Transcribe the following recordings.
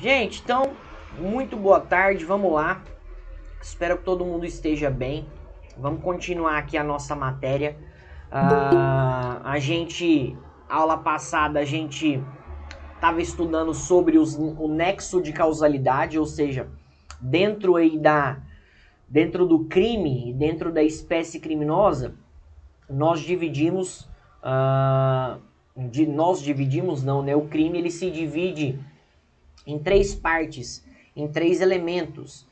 Gente, então, muito boa tarde, vamos lá. Espero que todo mundo esteja bem. Vamos continuar aqui a nossa matéria. Aula passada, a gente estava estudando sobre o nexo de causalidade, ou seja, dentro do crime, dentro da espécie criminosa, nós dividimos, o crime ele se divide em três partes, em três elementos,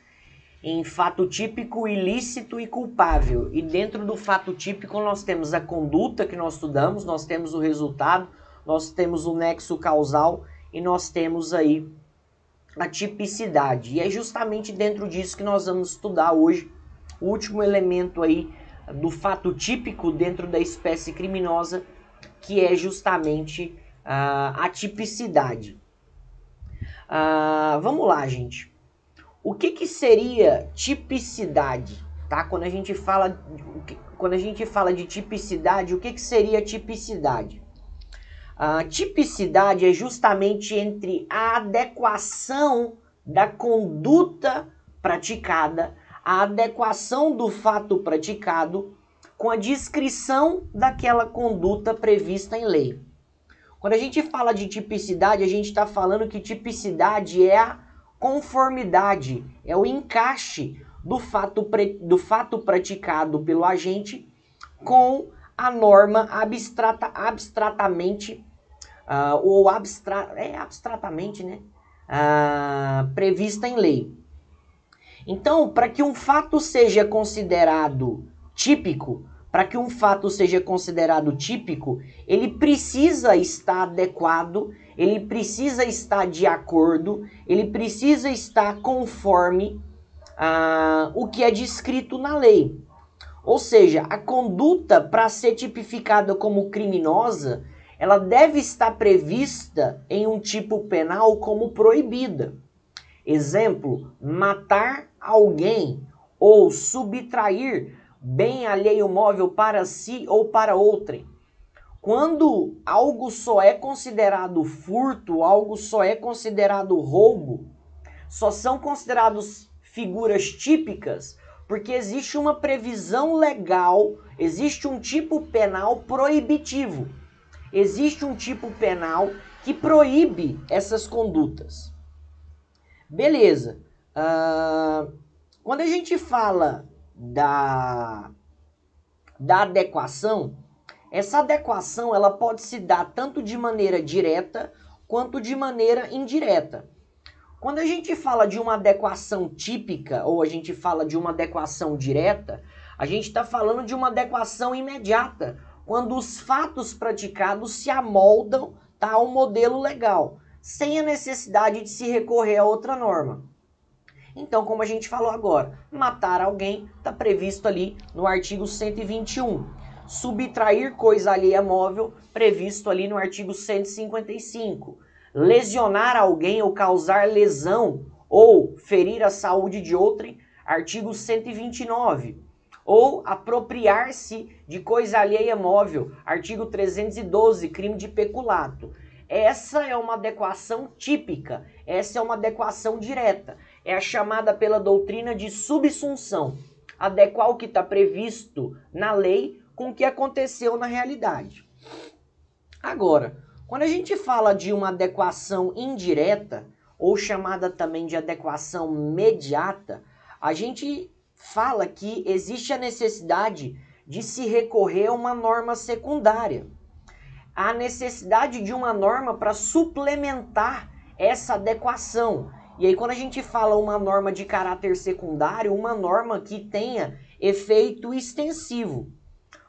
em fato típico, ilícito e culpável. E dentro do fato típico nós temos a conduta que nós estudamos, nós temos o resultado, nós temos o nexo causal e nós temos aí a tipicidade. E é justamente dentro disso que nós vamos estudar hoje, o último elemento aí do fato típico dentro da espécie criminosa, que é justamente a tipicidade. Vamos lá, gente. O que seria tipicidade? Tá? Quando a gente fala de tipicidade, o que seria tipicidade? Tipicidade é justamente entre a adequação da conduta praticada, a adequação do fato praticado com a descrição daquela conduta prevista em lei. Quando a gente fala de tipicidade, a gente está falando que tipicidade é a conformidade, é o encaixe do fato praticado pelo agente com a norma abstratamente, prevista em lei. Então, para que um fato seja considerado típico, ele precisa estar adequado, ele precisa estar de acordo, ele precisa estar conforme o que é descrito na lei. Ou seja, a conduta, para ser tipificada como criminosa, ela deve estar prevista em um tipo penal como proibida. Exemplo, matar alguém ou subtrair bem alheio móvel para si ou para outrem. Quando algo só é considerado furto, algo só é considerado roubo, só são considerados figuras típicas porque existe uma previsão legal, existe um tipo penal proibitivo. Existe um tipo penal que proíbe essas condutas. Beleza. Quando a gente fala da adequação, essa adequação ela pode se dar tanto de maneira direta quanto de maneira indireta. Quando a gente fala de uma adequação típica ou a gente fala de uma adequação direta, a gente está falando de uma adequação imediata, quando os fatos praticados se amoldam ao modelo legal, sem a necessidade de se recorrer a outra norma. Então, como a gente falou agora, matar alguém está previsto ali no artigo 121. Subtrair coisa alheia móvel, previsto ali no artigo 155. Lesionar alguém ou causar lesão ou ferir a saúde de outrem, artigo 129. Ou apropriar-se de coisa alheia móvel, artigo 312, crime de peculato. Essa é uma adequação típica, essa é uma adequação direta. É a chamada pela doutrina de subsunção. Adequar o que está previsto na lei com o que aconteceu na realidade. Agora, quando a gente fala de uma adequação indireta, ou chamada também de adequação mediata, a gente fala que existe a necessidade de se recorrer a uma norma secundária. A necessidade de uma norma para suplementar essa adequação. E aí quando a gente fala uma norma de caráter secundário, uma norma que tenha efeito extensivo.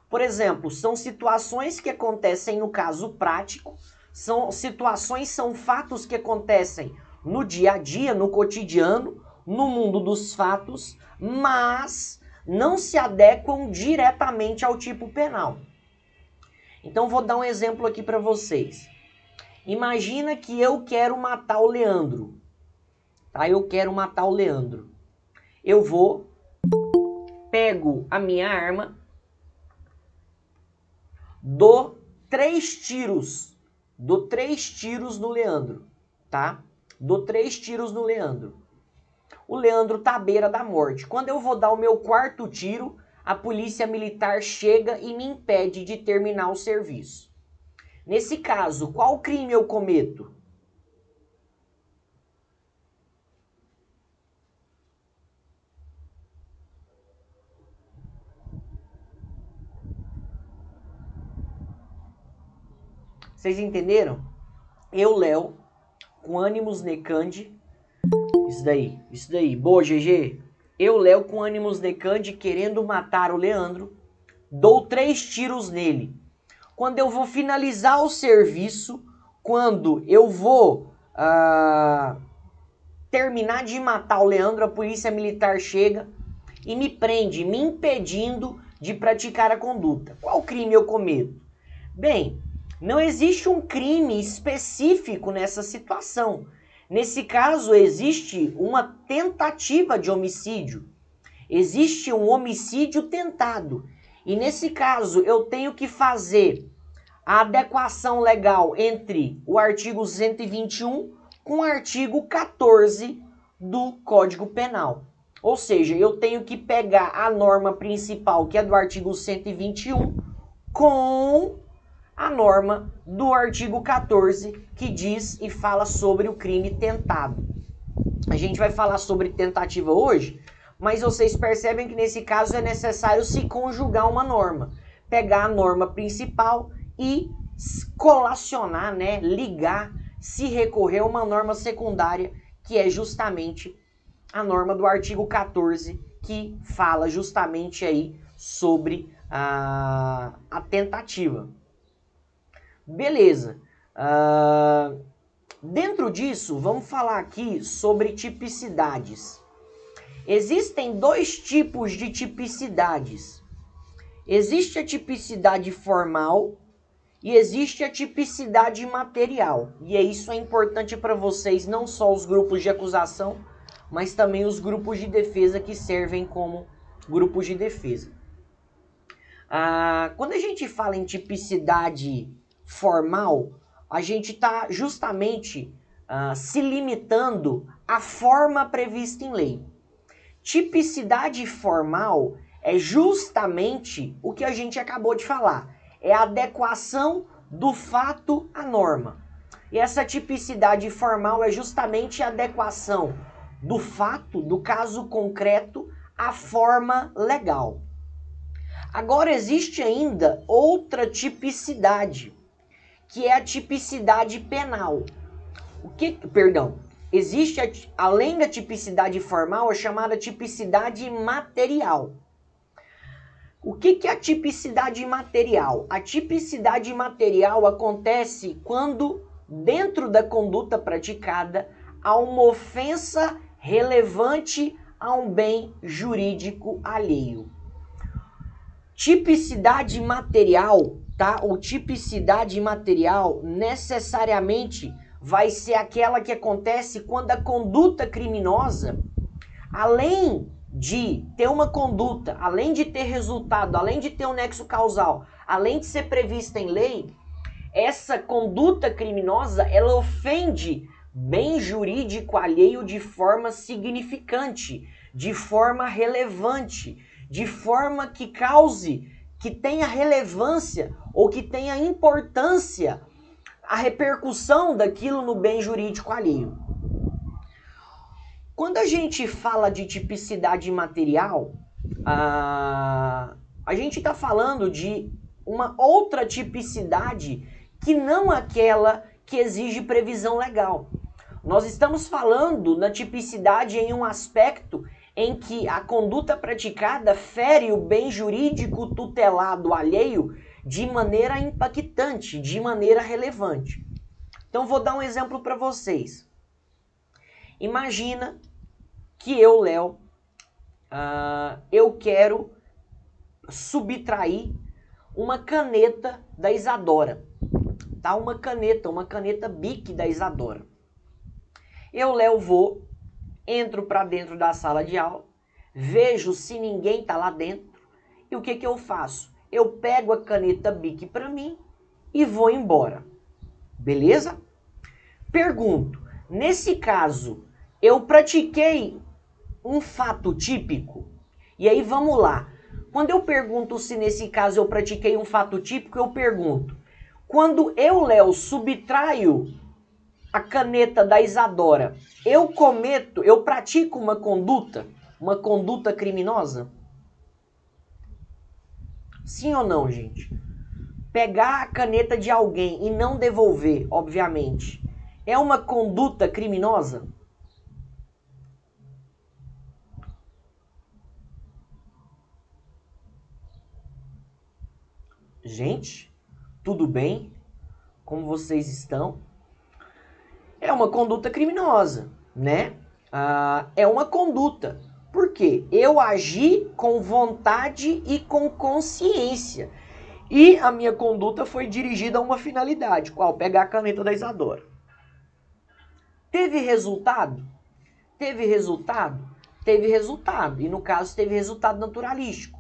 Por exemplo, são situações que acontecem no caso prático, são fatos que acontecem no dia a dia, no cotidiano, no mundo dos fatos, mas não se adequam diretamente ao tipo penal. Então vou dar um exemplo aqui para vocês. Imagina que eu quero matar o Leandro. Tá? Eu quero matar o Leandro. Eu pego a minha arma, dou 3 tiros no Leandro, tá? dou 3 tiros no Leandro. O Leandro tá à beira da morte. Quando eu vou dar o meu 4º tiro, a polícia militar chega e me impede de terminar o serviço. Nesse caso, qual crime eu cometo? Vocês entenderam? Eu, Léo, com ânimos necandi. Isso daí. Boa, GG. Eu, Léo, com ânimos necandi, querendo matar o Leandro, dou 3 tiros nele. Quando eu vou finalizar o serviço, quando eu vou terminar de matar o Leandro, a polícia militar chega e me prende, me impedindo de praticar a conduta. Qual crime eu cometo? Bem, não existe um crime específico nessa situação. Nesse caso, existe uma tentativa de homicídio. Existe um homicídio tentado. E nesse caso, eu tenho que fazer a adequação legal entre o artigo 121 com o artigo 14 do Código Penal. Ou seja, eu tenho que pegar a norma principal, que é do artigo 121, com a norma do artigo 14, que diz e fala sobre o crime tentado. A gente vai falar sobre tentativa hoje, mas vocês percebem que nesse caso é necessário se conjugar uma norma. Pegar a norma principal e colacionar, né, ligar, se recorrer a uma norma secundária, que é justamente a norma do artigo 14, que fala justamente aí sobre a tentativa. Beleza. Dentro disso, vamos falar aqui sobre tipicidades. Existem 2 tipos de tipicidades. Existe a tipicidade formal e existe a tipicidade material. E isso é importante para vocês, não só os grupos de acusação, mas também os grupos de defesa que servem como grupos de defesa. Quando a gente fala em tipicidade formal, a gente está justamente se limitando à forma prevista em lei. Tipicidade formal é justamente o que a gente acabou de falar. É a adequação do fato à norma. E essa tipicidade formal é justamente a adequação do fato, do caso concreto, à forma legal. Agora existe ainda outra tipicidade, que é a tipicidade penal. Existe, além da tipicidade formal, a chamada tipicidade material. O que é a tipicidade material? A tipicidade material acontece quando, dentro da conduta praticada, há uma ofensa relevante a um bem jurídico alheio. Tipicidade material, tá? Ou tipicidade material necessariamente vai ser aquela que acontece quando a conduta criminosa, além de ter uma conduta, além de ter resultado, além de ter um nexo causal, além de ser prevista em lei, essa conduta criminosa, ela ofende bem jurídico alheio de forma significante, de forma relevante, de forma que cause, que tenha relevância ou que tenha importância a repercussão daquilo no bem jurídico alheio. Quando a gente fala de tipicidade material, a gente está falando de uma outra tipicidade que não aquela que exige previsão legal. Nós estamos falando na tipicidade em um aspecto em que a conduta praticada fere o bem jurídico tutelado alheio de maneira impactante, de maneira relevante. Então vou dar um exemplo para vocês. Imagina que eu, Léo, eu quero subtrair uma caneta da Isadora. Tá? Uma caneta Bic da Isadora. Eu, Léo, entro para dentro da sala de aula, vejo se ninguém tá lá dentro e o que eu faço? Eu pego a caneta Bic para mim e vou embora. Beleza? Pergunto, Nesse caso, eu pratiquei um fato típico? E aí vamos lá. Quando eu pergunto se nesse caso eu pratiquei um fato típico, eu pergunto: quando eu, Léo, subtraio a caneta da Isadora, eu pratico uma conduta criminosa? Sim ou não, gente? Pegar a caneta de alguém e não devolver, obviamente, é uma conduta criminosa? Gente, tudo bem? Como vocês estão? É uma conduta criminosa, né? É uma conduta. Por quê? Eu agi com vontade e com consciência. E a minha conduta foi dirigida a uma finalidade, qual? Pegar a caneta da Isadora. Teve resultado? Teve resultado? Teve resultado. E no caso, teve resultado naturalístico.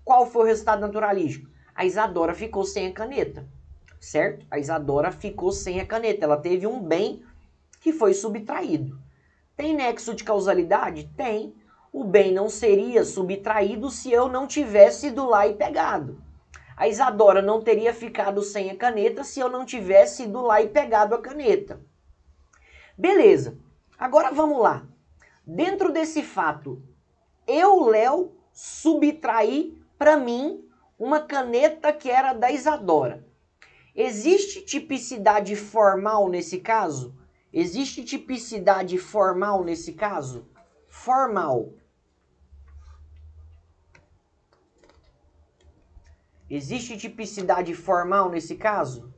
Qual foi o resultado naturalístico? A Isadora ficou sem a caneta, certo? A Isadora ficou sem a caneta. Ela teve um bem que foi subtraído. Tem nexo de causalidade? Tem. O bem não seria subtraído se eu não tivesse ido lá e pegado. A Isadora não teria ficado sem a caneta se eu não tivesse ido lá e pegado a caneta. Beleza. Agora vamos lá. Dentro desse fato, eu, Léo, subtraí para mim uma caneta que era da Isadora. Existe tipicidade formal nesse caso? Existe tipicidade formal nesse caso? Formal. Existe tipicidade formal nesse caso?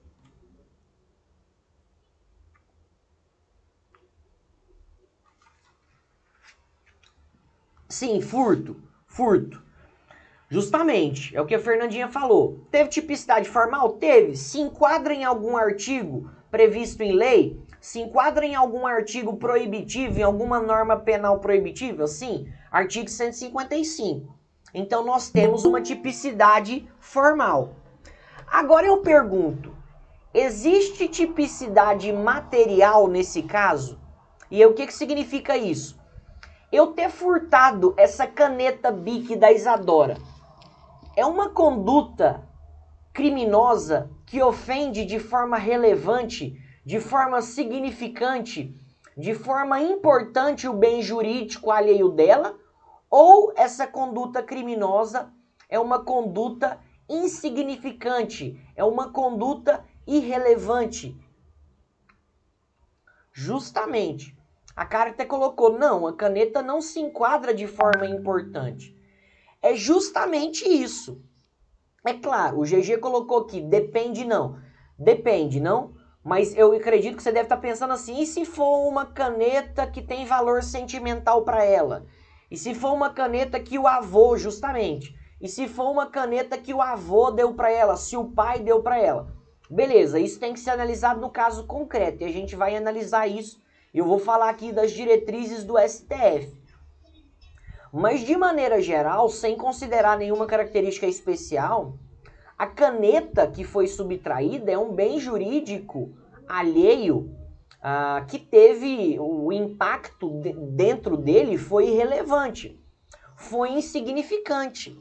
Sim, furto. Furto. Justamente, é o que a Fernandinha falou. Teve tipicidade formal? Teve. Se enquadra em algum artigo previsto em lei? Se enquadra em algum artigo proibitivo, em alguma norma penal proibitiva? Sim. Artigo 155. Então nós temos uma tipicidade formal. Agora eu pergunto, existe tipicidade material nesse caso? E o que significa isso? Eu ter furtado essa caneta Bic da Isadora é uma conduta criminosa que ofende de forma relevante, de forma significante, de forma importante o bem jurídico alheio dela? Ou essa conduta criminosa é uma conduta insignificante, é uma conduta irrelevante? Justamente. A cara até colocou, não, a caneta não se enquadra de forma importante. É justamente isso. É claro, o GG colocou aqui, depende não. Depende, não? Mas eu acredito que você deve estar pensando assim, e se for uma caneta que tem valor sentimental para ela? E se for uma caneta que o avô, justamente, e se for uma caneta que o avô deu para ela, se o pai deu para ela? Beleza, isso tem que ser analisado no caso concreto, e a gente vai analisar isso. Eu vou falar aqui das diretrizes do STF. Mas de maneira geral, sem considerar nenhuma característica especial, a caneta que foi subtraída é um bem jurídico alheio que teve o impacto dentro dele foi irrelevante, foi insignificante.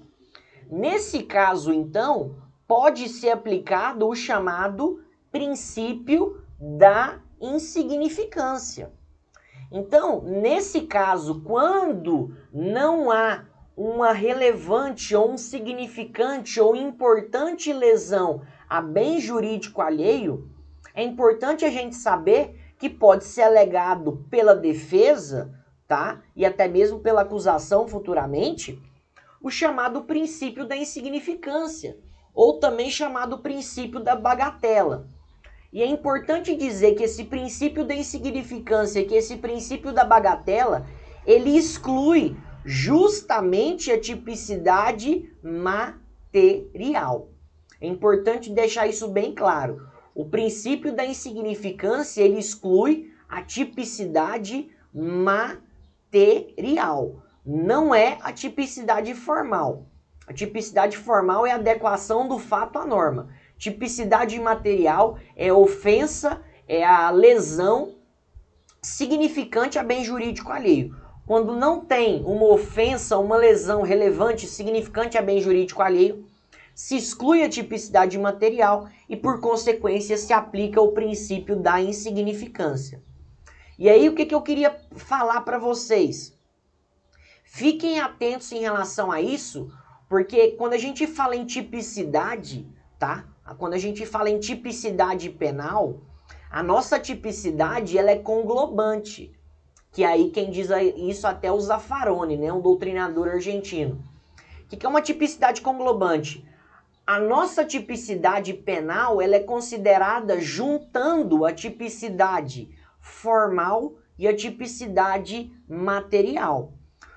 Nesse caso, então, pode ser aplicado o chamado princípio da insignificância. Então, nesse caso, quando não há uma relevante ou um significante ou importante lesão a bem jurídico alheio, é importante a gente saber que pode ser alegado pela defesa, tá? E até mesmo pela acusação futuramente, o chamado princípio da insignificância, ou também chamado princípio da bagatela. E é importante dizer que esse princípio da insignificância, que esse princípio da bagatela, ele exclui justamente a tipicidade material. É importante deixar isso bem claro. O princípio da insignificância, ele exclui a tipicidade material. Não é a tipicidade formal. A tipicidade formal é a adequação do fato à norma. Tipicidade material é ofensa, é a lesão significante a bem jurídico alheio. Quando não tem uma ofensa, uma lesão relevante, significante a bem jurídico alheio, se exclui a tipicidade material e, por consequência, se aplica o princípio da insignificância. E aí, o que eu queria falar para vocês? Fiquem atentos em relação a isso, porque quando a gente fala em tipicidade, tá? Quando a gente fala em tipicidade penal, a nossa tipicidade ela é conglobante. Que aí quem diz isso até é o Zaffaroni, né? Um doutrinador argentino. O que é uma tipicidade conglobante? A nossa tipicidade penal ela é considerada juntando a tipicidade formal e a tipicidade material.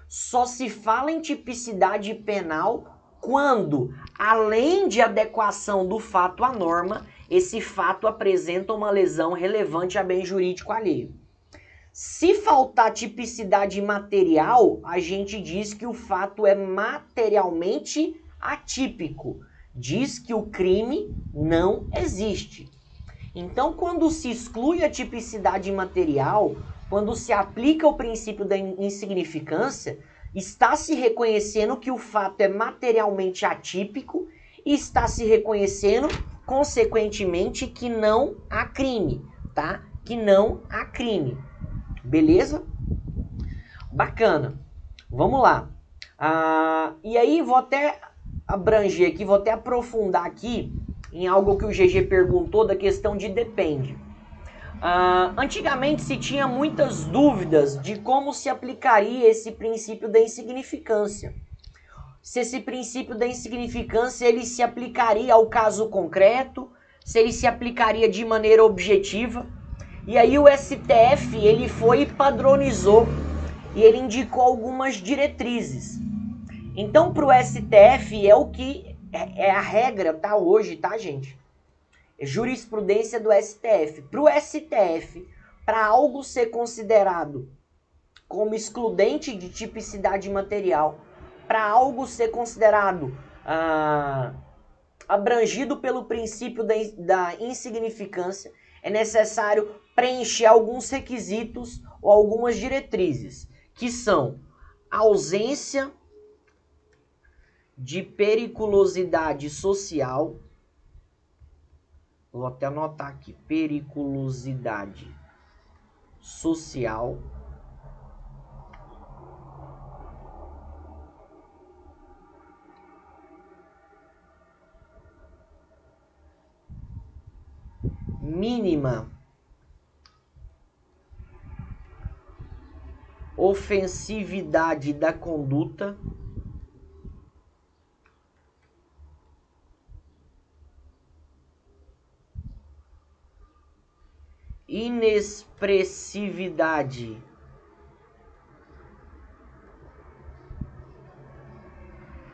Só se fala em tipicidade penal quando, além de adequação do fato à norma, esse fato apresenta uma lesão relevante a bem jurídico alheio. Se faltar tipicidade material, a gente diz que o fato é materialmente atípico. Diz que o crime não existe. Então, quando se exclui a tipicidade material, quando se aplica o princípio da insignificância, está se reconhecendo que o fato é materialmente atípico e está se reconhecendo, consequentemente, que não há crime, tá? Que não há crime. Beleza? Bacana. Vamos lá. E aí, vou até abranger aqui, vou até aprofundar aqui em algo que o GG perguntou da questão de depende. Antigamente se tinha muitas dúvidas de como se aplicaria esse princípio da insignificância. Se esse princípio da insignificância ele se aplicaria ao caso concreto, se ele se aplicaria de maneira objetiva. E aí o STF ele foi e padronizou e ele indicou algumas diretrizes. Então para o STF é o que é a regra, tá, hoje, tá, gente? É jurisprudência do STF. Para o STF, para algo ser considerado como excludente de tipicidade material, para algo ser considerado abrangido pelo princípio da insignificância, é necessário preencher alguns requisitos ou algumas diretrizes, que são ausência de periculosidade social. Vou até anotar aqui, periculosidade social. Mínima ofensividade da conduta. Inexpressividade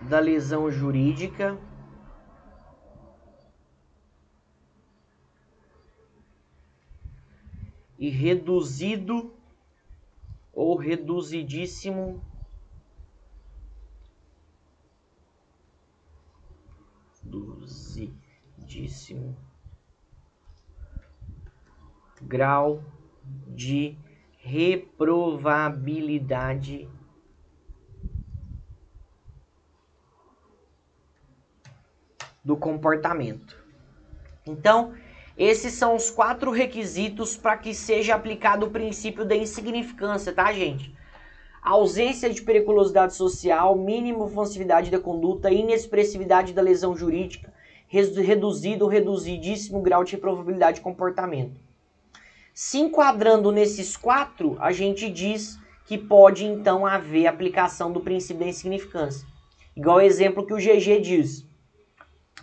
da lesão jurídica. E reduzido ou reduzidíssimo grau de reprovabilidade do comportamento. Então, esses são os 4 requisitos para que seja aplicado o princípio da insignificância, tá, gente? Ausência de periculosidade social, mínima ofensividade da conduta, inexpressividade da lesão jurídica, reduzido ou reduzidíssimo grau de reprovabilidade de comportamento. Se enquadrando nesses 4, a gente diz que pode, então, haver aplicação do princípio da insignificância. Igual o exemplo que o GG diz.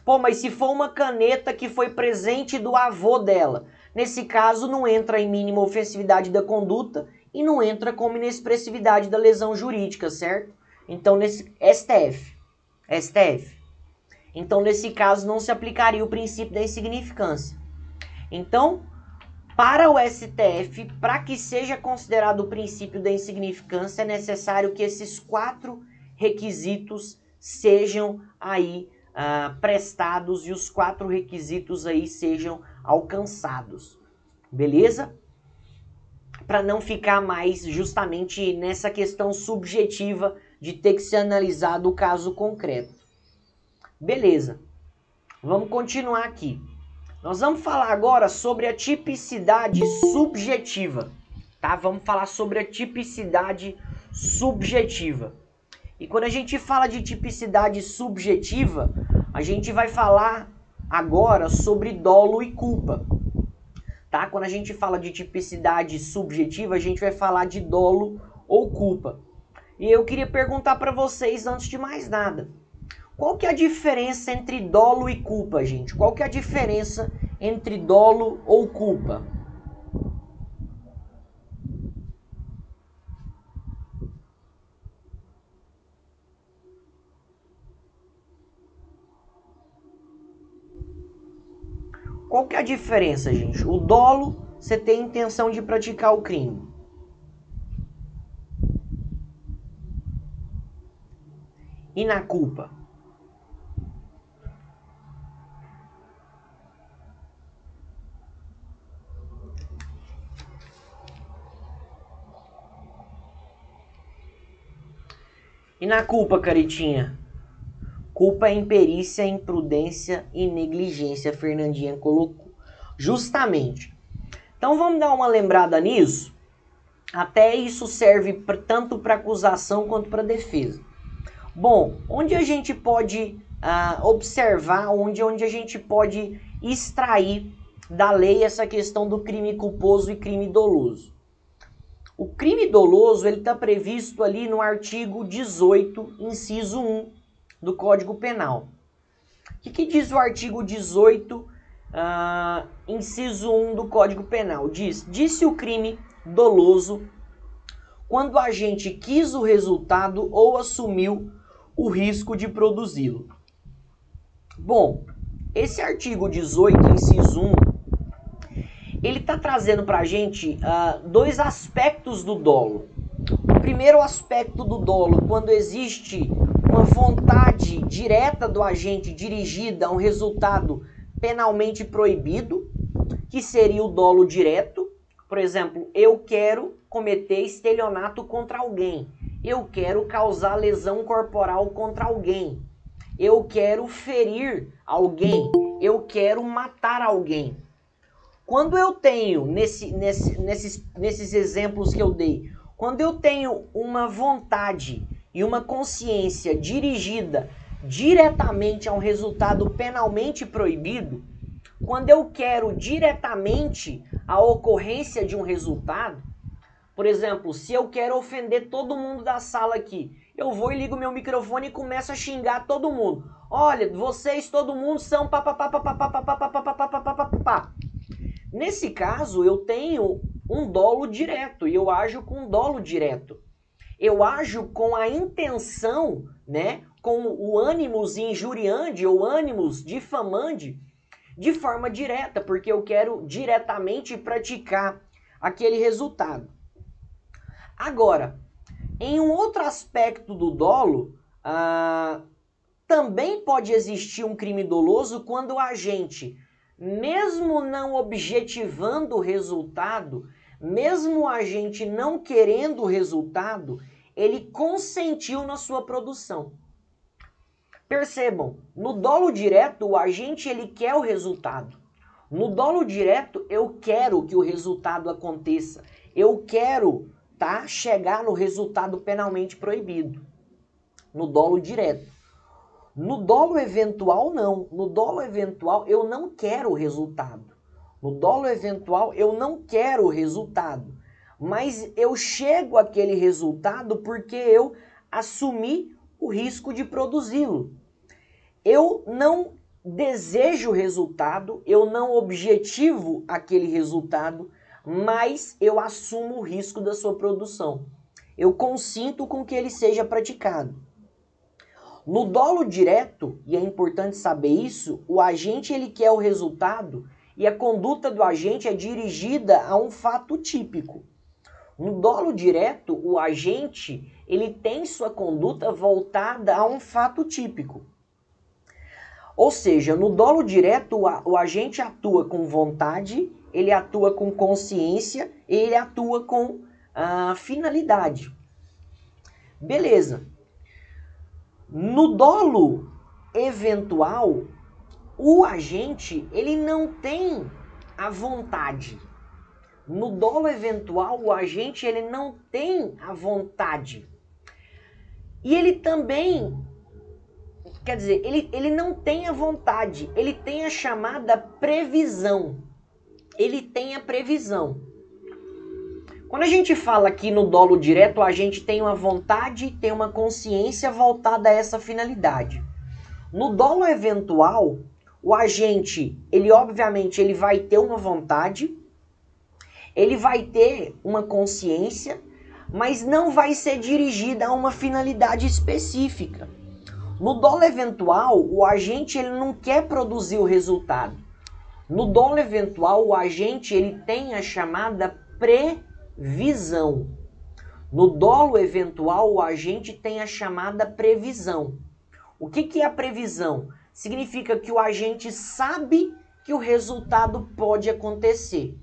Pô, mas se for uma caneta que foi presente do avô dela, nesse caso não entra em mínima ofensividade da conduta e não entra como inexpressividade da lesão jurídica, certo? Então, nesse STF. Então, nesse caso, não se aplicaria o princípio da insignificância. Então, para o STF, para que seja considerado o princípio da insignificância, é necessário que esses 4 requisitos sejam aí prestados e os 4 requisitos aí sejam alcançados. Beleza? para não ficar mais justamente nessa questão subjetiva de ter que ser analisado o caso concreto. Beleza, vamos continuar aqui. Nós vamos falar agora sobre a tipicidade subjetiva, tá? Vamos falar sobre a tipicidade subjetiva. E quando a gente fala de tipicidade subjetiva, a gente vai falar agora sobre dolo e culpa. Tá? Quando a gente fala de tipicidade subjetiva, a gente vai falar de dolo ou culpa. E eu queria perguntar para vocês, antes de mais nada, qual que é a diferença entre dolo e culpa, gente? Qual que é a diferença entre dolo ou culpa? Qual que é a diferença, gente? O dolo, você tem a intenção de praticar o crime. E na culpa? E na culpa, Caritinha? Culpa é imperícia, imprudência e negligência, a Fernandinha colocou. Justamente. Então vamos dar uma lembrada nisso. Até isso serve tanto para acusação quanto para defesa. Bom, onde a gente pode observar, onde a gente pode extrair da lei essa questão do crime culposo e crime doloso? O crime doloso ele está previsto ali no artigo 18, inciso 1 do Código Penal. O que diz o artigo 18, inciso 1 do Código Penal? Disse o crime doloso quando o agente quis o resultado ou assumiu o risco de produzi-lo. Bom, esse artigo 18, inciso 1, ele está trazendo para a gente dois aspectos do dolo. O primeiro aspecto do dolo, quando existe uma vontade direta do agente dirigida a um resultado penalmente proibido, que seria o dolo direto. Por exemplo, eu quero cometer estelionato contra alguém. Eu quero causar lesão corporal contra alguém. Eu quero ferir alguém. Eu quero matar alguém. Quando eu tenho, nesses exemplos que eu dei, quando eu tenho uma vontade e uma consciência dirigida diretamente a um resultado penalmente proibido, quando eu quero diretamente a ocorrência de um resultado, por exemplo, se eu quero ofender todo mundo da sala aqui, eu vou e ligo meu microfone e começo a xingar todo mundo. Olha, vocês, todo mundo são papapá. Nesse caso, eu tenho um dolo direto e eu ajo com dolo direto. Eu ajo com a intenção, né, com o ânimos injuriandi ou ânimos difamandi de forma direta, porque eu quero diretamente praticar aquele resultado. Agora, em um outro aspecto do dolo, também pode existir um crime doloso quando o agente, mesmo não objetivando o resultado, mesmo a gente não querendo o resultado, ele consentiu na sua produção. Percebam, no dolo direto, o agente ele quer o resultado. No dolo direto, eu quero que o resultado aconteça. Eu quero, chegar no resultado penalmente proibido. No dolo direto. No dolo eventual, não. No dolo eventual, eu não quero o resultado. No dolo eventual, eu não quero o resultado. Mas eu chego àquele resultado porque eu assumi o risco de produzi-lo. Eu não desejo o resultado, eu não objetivo aquele resultado, mas eu assumo o risco da sua produção. Eu consinto com que ele seja praticado. No dolo direto, e é importante saber isso, o agente ele quer o resultado e a conduta do agente é dirigida a um fato típico. No dolo direto, o agente ele tem sua conduta voltada a um fato típico. Ou seja, no dolo direto, o agente atua com vontade, ele atua com consciência, ele atua com finalidade. Beleza. No dolo eventual, o agente, ele não tem a vontade. No dolo eventual, o agente, ele não tem a vontade. E ele também, quer dizer, ele não tem a vontade, ele tem a chamada previsão. Ele tem a previsão. Quando a gente fala aqui no dolo direto, a gente tem uma vontade, tem uma consciência voltada a essa finalidade. No dolo eventual, o agente, ele obviamente ele vai ter uma vontade, ele vai ter uma consciência, mas não vai ser dirigida a uma finalidade específica. No dolo eventual, o agente ele não quer produzir o resultado. No dolo eventual, o agente ele tem a chamada previsão. No dolo eventual, o agente tem a chamada previsão. O que é a previsão? Significa que o agente sabe que o resultado pode acontecer.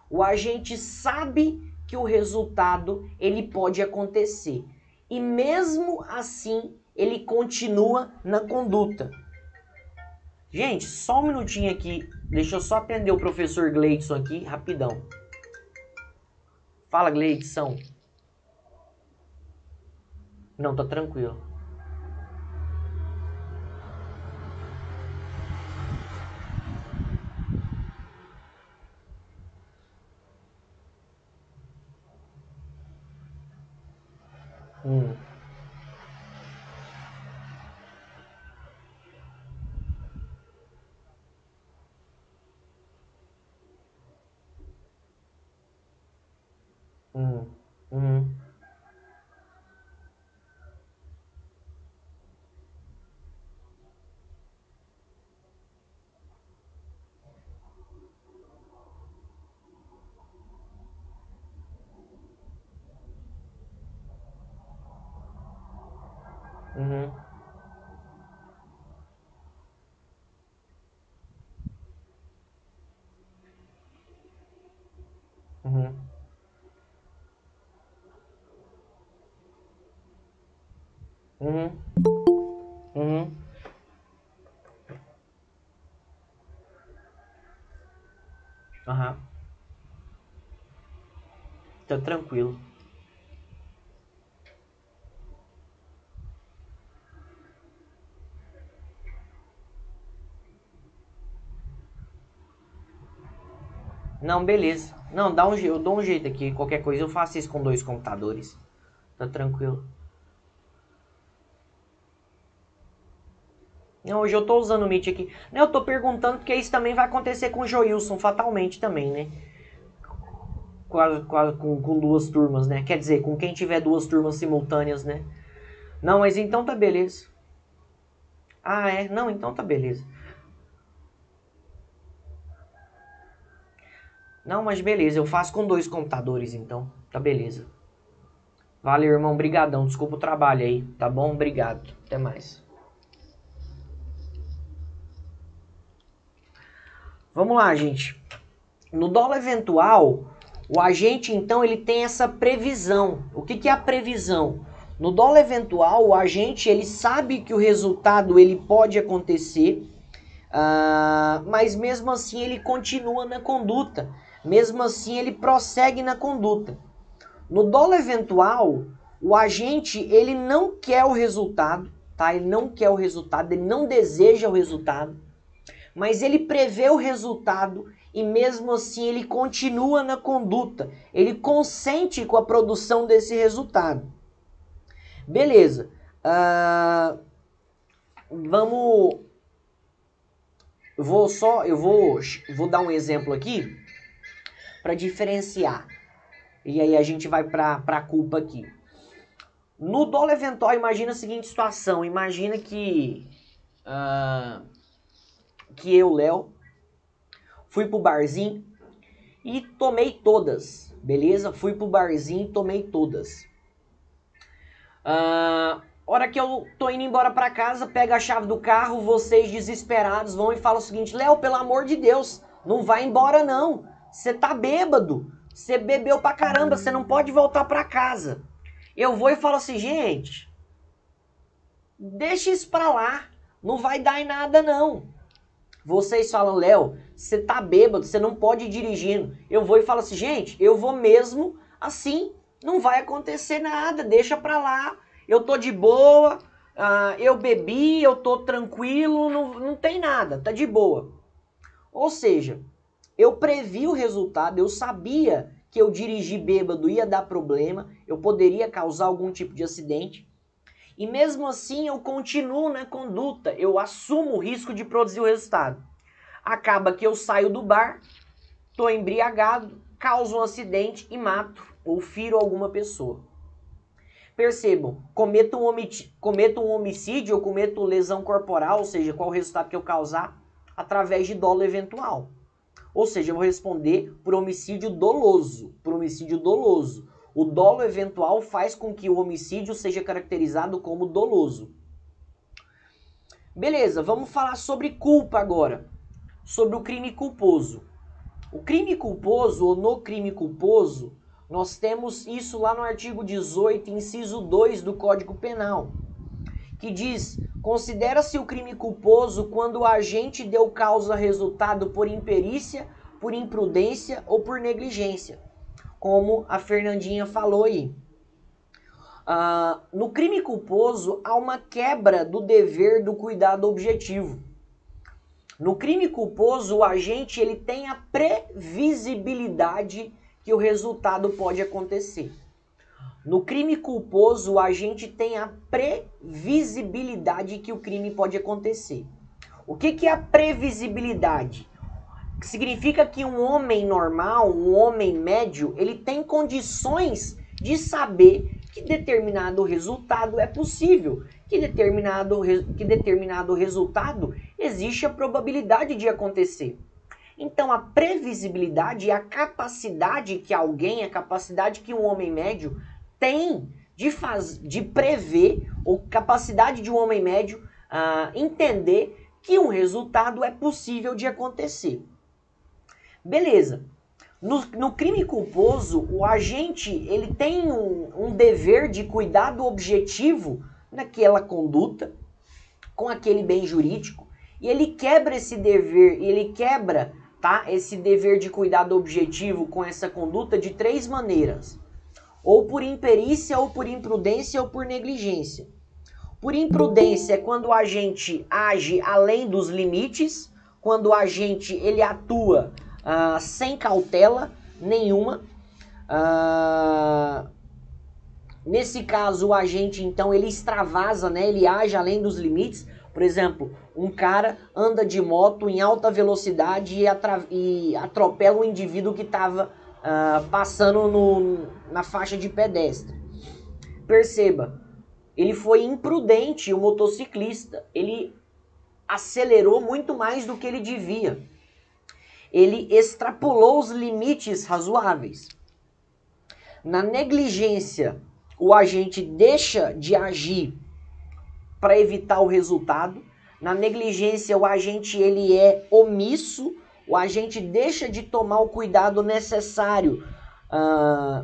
O agente sabe que o resultado ele pode acontecer. E mesmo assim, ele continua na conduta. Gente, só um minutinho aqui. Deixa eu só atender o professor Gleidson aqui, rapidão. Fala, Gleidson. Não, tá tranquilo. Tá tranquilo. Não, beleza. Não, eu dou um jeito aqui. Qualquer coisa eu faço isso com 2 computadores. Tá tranquilo. Não, hoje eu tô usando o Meet aqui. Não, eu tô perguntando porque isso também vai acontecer com o Joilson fatalmente também, né? Com 2 turmas, né? Quer dizer, com quem tiver 2 turmas simultâneas, né? Não, mas então tá beleza. Ah, é? Não, então tá beleza. Não, mas beleza, eu faço com 2 computadores, então. Tá beleza. Valeu, irmão. Brigadão. Desculpa o trabalho aí, tá bom? Obrigado. Até mais. Vamos lá, gente. No dolo eventual, o agente, então, ele tem essa previsão. O que é a previsão? No dolo eventual, o agente, ele sabe que o resultado ele pode acontecer, mas mesmo assim ele continua na conduta. Mesmo assim ele prossegue na conduta. No dolo eventual, o agente ele não quer o resultado, tá? Ele não quer o resultado, ele não deseja o resultado, mas ele prevê o resultado e mesmo assim ele continua na conduta. Ele consente com a produção desse resultado. Beleza. Vamos... Eu vou dar um exemplo aqui para diferenciar. E aí a gente vai para a culpa aqui. No dolo eventual, imagina a seguinte situação. Imagina que eu, Léo, fui pro barzinho e tomei todas. Beleza? Fui pro barzinho e tomei todas. Hora que eu tô indo embora pra casa, pego a chave do carro, vocês desesperados vão e falam o seguinte: Léo, pelo amor de Deus, não vai embora não. você tá bêbado, você bebeu pra caramba, você não pode voltar pra casa. Eu vou e falo assim, gente, deixa isso pra lá, não vai dar em nada não. Vocês falam, Léo, você tá bêbado, você não pode ir dirigindo. Eu vou e falo assim, gente, eu vou mesmo assim, não vai acontecer nada, deixa pra lá. Eu tô de boa, eu bebi, eu tô tranquilo, não tem nada, tá de boa. Ou seja, eu previ o resultado, eu sabia que eu dirigir bêbado ia dar problema, eu poderia causar algum tipo de acidente. E mesmo assim eu continuo na conduta, eu assumo o risco de produzir o resultado. Acaba que eu saio do bar, tô embriagado, causo um acidente e mato ou firo alguma pessoa. Percebam, cometo um homicídio ou cometo lesão corporal, ou seja, qual o resultado que eu causar, através de dolo eventual. Ou seja, eu vou responder por homicídio doloso. O dolo eventual faz com que o homicídio seja caracterizado como doloso. Beleza, vamos falar sobre culpa agora. Sobre o crime culposo. O crime culposo, ou no crime culposo, nós temos isso lá no artigo 18, inciso 2 do Código Penal, que diz, considera-se o crime culposo quando o agente deu causa resultado por imperícia, por imprudência ou por negligência, como a Fernandinha falou aí. No crime culposo, há uma quebra do dever do cuidado objetivo. No crime culposo, o agente ele tem a previsibilidade que o resultado pode acontecer. No crime culposo, o agente tem a previsibilidade que o crime pode acontecer. O que é a previsibilidade? Significa que um homem normal, um homem médio, ele tem condições de saber que determinado resultado é possível, que determinado resultado existe a probabilidade de acontecer. Então a previsibilidade é a capacidade que alguém, a capacidade que um homem médio tem de prever, ou capacidade de um homem médio entender que um resultado é possível de acontecer. Beleza. No crime culposo, o agente ele tem um dever de cuidado objetivo naquela conduta, com aquele bem jurídico, e ele quebra esse dever, esse dever de cuidado objetivo com essa conduta de 3 maneiras. Ou por imperícia, ou por imprudência, ou por negligência. Por imprudência é quando o agente age além dos limites, quando o agente ele atua sem cautela nenhuma. Nesse caso, o agente, então, ele extravasa, né? Ele age além dos limites. Por exemplo, um cara anda de moto em alta velocidade e atropela um indivíduo que estava passando na faixa de pedestre. Perceba, ele foi imprudente, o motociclista. Ele acelerou muito mais do que ele devia. Ele extrapolou os limites razoáveis. Na negligência, o agente deixa de agir para evitar o resultado. Na negligência, o agente ele é omisso, o agente deixa de tomar o cuidado necessário,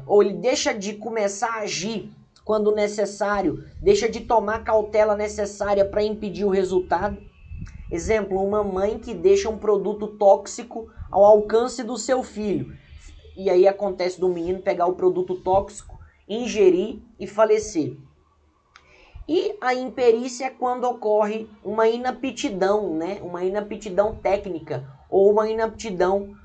ou ele deixa de começar a agir quando necessário, deixa de tomar a cautela necessária para impedir o resultado. Exemplo, uma mãe que deixa um produto tóxico ao alcance do seu filho. E aí acontece do menino pegar o produto tóxico, ingerir e falecer. E a imperícia é quando ocorre uma inaptidão, né? Uma inaptidão técnica, ou uma inaptidão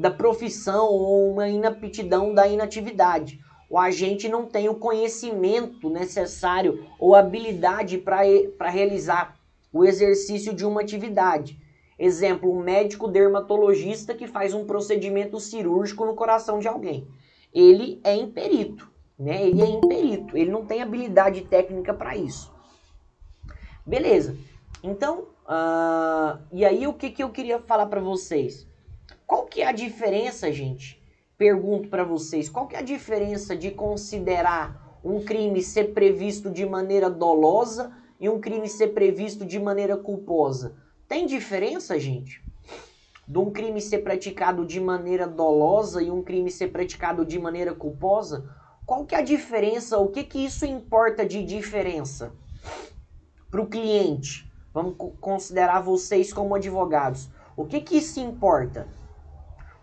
da profissão, ou uma inaptidão da inatividade. O agente não tem o conhecimento necessário ou habilidade para realizar o exercício de uma atividade. Exemplo, um médico dermatologista que faz um procedimento cirúrgico no coração de alguém. Ele é imperito, né? Ele é imperito, ele não tem habilidade técnica para isso. Beleza. Então, e aí o que eu queria falar para vocês? Qual que é a diferença, gente? Pergunto para vocês, qual que é a diferença de considerar um crime ser previsto de maneira dolosa e um crime ser previsto de maneira culposa? Tem diferença, gente? de um crime ser praticado de maneira dolosa e um crime ser praticado de maneira culposa? Qual que é a diferença? O que que isso importa de diferença para o cliente? Vamos considerar vocês como advogados. O que que isso importa?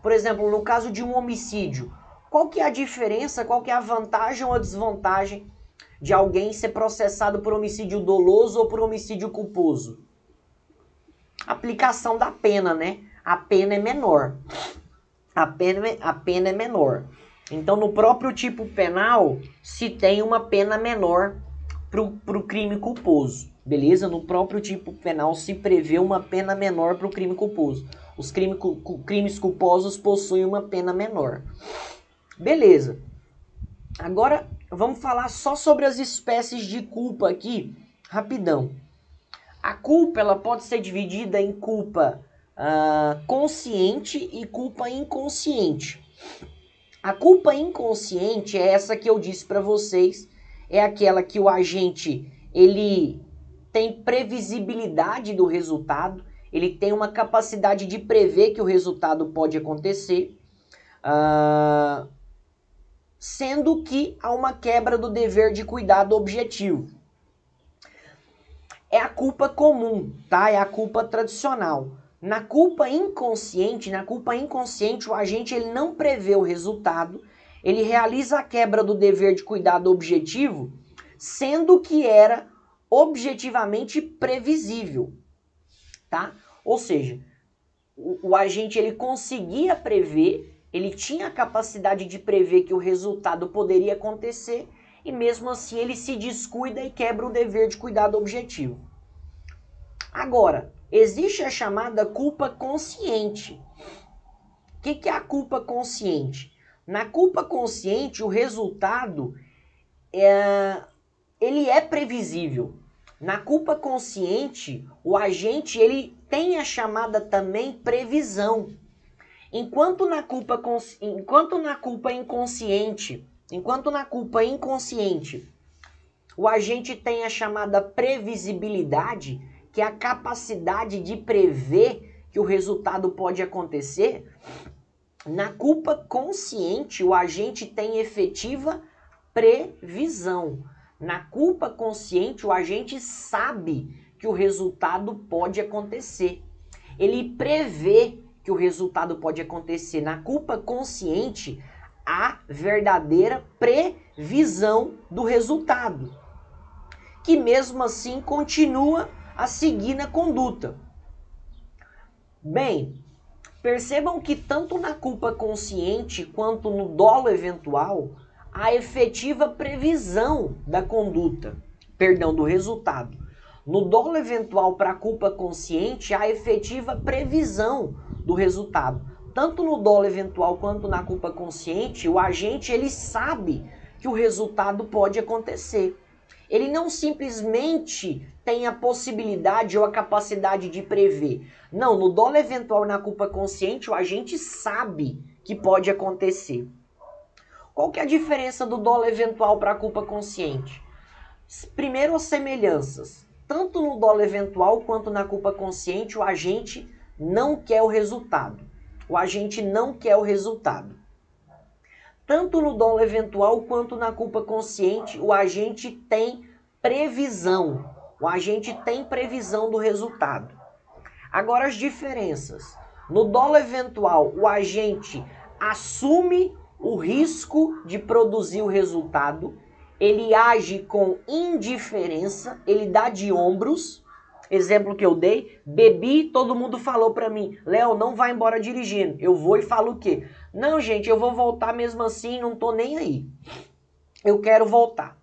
Por exemplo, no caso de um homicídio, qual que é a diferença, qual que é a vantagem ou a desvantagem de alguém ser processado por homicídio doloso ou por homicídio culposo? Aplicação da pena, né? A pena é menor. A pena é menor. Então, no próprio tipo penal, se tem uma pena menor para o crime culposo. Beleza? No próprio tipo penal se prevê uma pena menor para o crime culposo. Os crimes culposos possuem uma pena menor. Beleza. Agora, vamos falar só sobre as espécies de culpa aqui, rapidão. A culpa ela pode ser dividida em culpa consciente e culpa inconsciente. A culpa inconsciente é essa que eu disse para vocês, é aquela que o agente ele tem previsibilidade do resultado, ele tem uma capacidade de prever que o resultado pode acontecer, sendo que há uma quebra do dever de cuidado objetivo. É a culpa comum, tá? É a culpa tradicional. Na culpa inconsciente, o agente ele não prevê o resultado, ele realiza a quebra do dever de cuidado objetivo, sendo que era objetivamente previsível, tá? Ou seja, o agente ele conseguia prever, ele tinha a capacidade de prever que o resultado poderia acontecer e mesmo assim ele se descuida e quebra o dever de cuidado objetivo. Agora, existe a chamada culpa consciente. O que é a culpa consciente? Na culpa consciente, o resultado ele é previsível. Na culpa consciente, o agente ele tem a chamada também previsão. Enquanto na culpa inconsciente, o agente tem a chamada previsibilidade, que é a capacidade de prever que o resultado pode acontecer. Na culpa consciente, o agente tem efetiva previsão. Na culpa consciente, o agente sabe que o resultado pode acontecer. Ele prevê que o resultado pode acontecer. Na culpa consciente, há verdadeira previsão do resultado, que mesmo assim continua a seguir na conduta. Bem, percebam que tanto na culpa consciente quanto no dolo eventual, há efetiva previsão da conduta, do resultado. No dolo eventual para a culpa consciente, há efetiva previsão do resultado. Tanto no dolo eventual quanto na culpa consciente, o agente ele sabe que o resultado pode acontecer. Ele não simplesmente tem a possibilidade ou a capacidade de prever. Não, no dolo eventual e na culpa consciente, o agente sabe que pode acontecer. Qual que é a diferença do dolo eventual para a culpa consciente? Primeiro, as semelhanças. Tanto no dolo eventual quanto na culpa consciente, o agente não quer o resultado. O agente não quer o resultado. Tanto no dolo eventual quanto na culpa consciente, o agente tem previsão. O agente tem previsão do resultado. Agora as diferenças. No dolo eventual, o agente assume o risco de produzir o resultado, ele age com indiferença, ele dá de ombros. Exemplo que eu dei, bebi, todo mundo falou pra mim, Léo, não vai embora dirigindo. Eu vou e falo o quê? Não, gente, eu vou voltar mesmo assim, não tô nem aí. Eu quero voltar.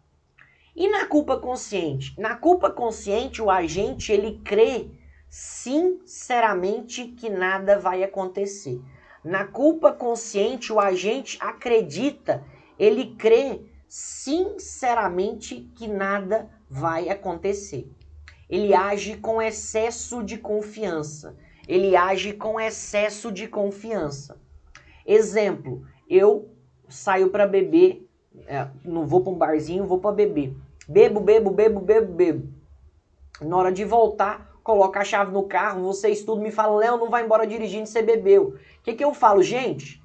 E na culpa consciente? Na culpa consciente, o agente, ele crê sinceramente que nada vai acontecer. Na culpa consciente, o agente acredita, ele crê sinceramente que nada vai acontecer. Ele age com excesso de confiança. Ele age com excesso de confiança. Exemplo, eu saio para beber, não vou para um barzinho, vou para beber. Bebo. Na hora de voltar, coloca a chave no carro, você estuda, me fala, Léo, não vai embora dirigindo, você bebeu. O que eu falo? Gente,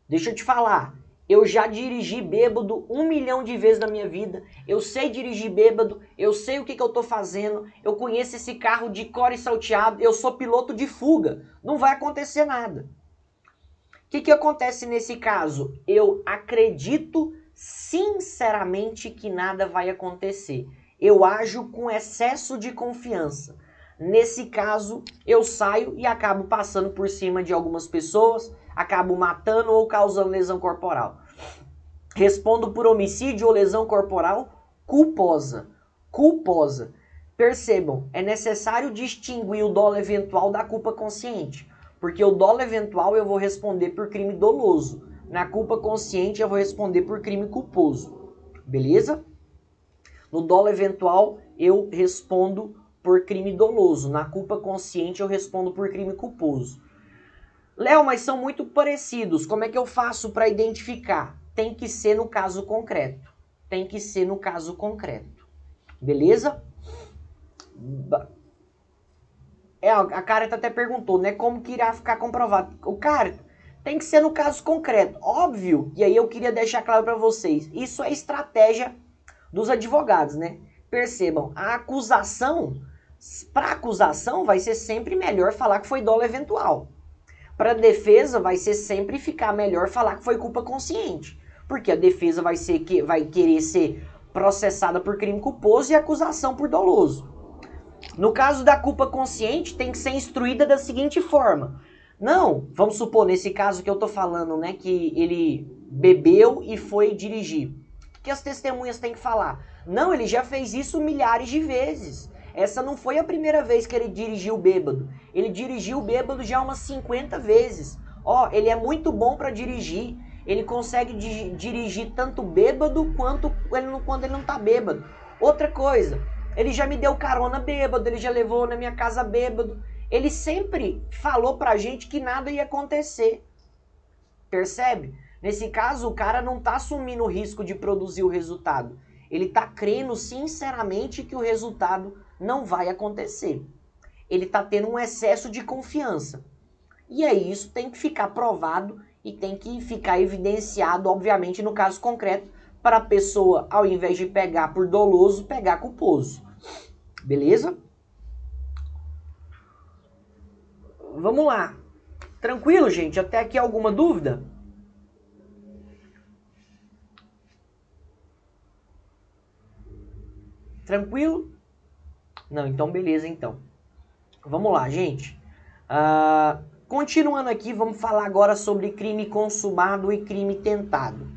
deixa eu te falar, eu já dirigi bêbado 1 milhão de vezes na minha vida, eu sei dirigir bêbado, eu sei o que eu tô fazendo, eu conheço esse carro de cor e salteado, eu sou piloto de fuga, não vai acontecer nada. O que acontece nesse caso? Eu acredito sinceramente que nada vai acontecer. Eu ajo com excesso de confiança. Nesse caso, eu saio e acabo passando por cima de algumas pessoas, acabo matando ou causando lesão corporal. Respondo por homicídio ou lesão corporal culposa. Culposa. Percebam, é necessário distinguir o dolo eventual da culpa consciente. Porque o dolo eventual eu vou responder por crime doloso. Na culpa consciente eu vou responder por crime culposo. Beleza? No dolo eventual eu respondo por crime doloso. Na culpa consciente eu respondo por crime culposo. Léo, mas são muito parecidos. Como é que eu faço para identificar? Tem que ser no caso concreto. Tem que ser no caso concreto. Beleza? A Carita até perguntou, né? Como que irá ficar comprovado? O cara tem que ser no caso concreto. Óbvio. E aí eu queria deixar claro para vocês. Isso é estratégia dos advogados, né? Percebam, a acusação, para acusação vai ser sempre melhor falar que foi dolo eventual. Para defesa vai ser sempre ficar melhor falar que foi culpa consciente. Porque a defesa vai querer ser processada por crime culposo e a acusação por doloso. No caso da culpa consciente, tem que ser instruída da seguinte forma. Não, vamos supor, nesse caso que eu tô falando, né, que ele bebeu e foi dirigir. O que as testemunhas têm que falar? Não, ele já fez isso milhares de vezes. Essa não foi a primeira vez que ele dirigiu bêbado. Ele dirigiu bêbado já umas 50 vezes. Ó, ele é muito bom para dirigir. Ele consegue dirigir tanto bêbado quanto quando ele não tá bêbado. Outra coisa, ele já me deu carona bêbado, ele já levou na minha casa bêbado. Ele sempre falou pra gente que nada ia acontecer. Percebe? Nesse caso, o cara não tá assumindo o risco de produzir o resultado. Ele tá crendo sinceramente que o resultado não vai acontecer. Ele tá tendo um excesso de confiança. E aí isso tem que ficar provado e tem que ficar evidenciado, obviamente, no caso concreto, para a pessoa, ao invés de pegar por doloso, pegar culposo. Beleza? Vamos lá. Tranquilo, gente? Até aqui alguma dúvida? Tranquilo? Não, então beleza, então. Vamos lá, gente. Continuando aqui, vamos falar agora sobre crime consumado e crime tentado.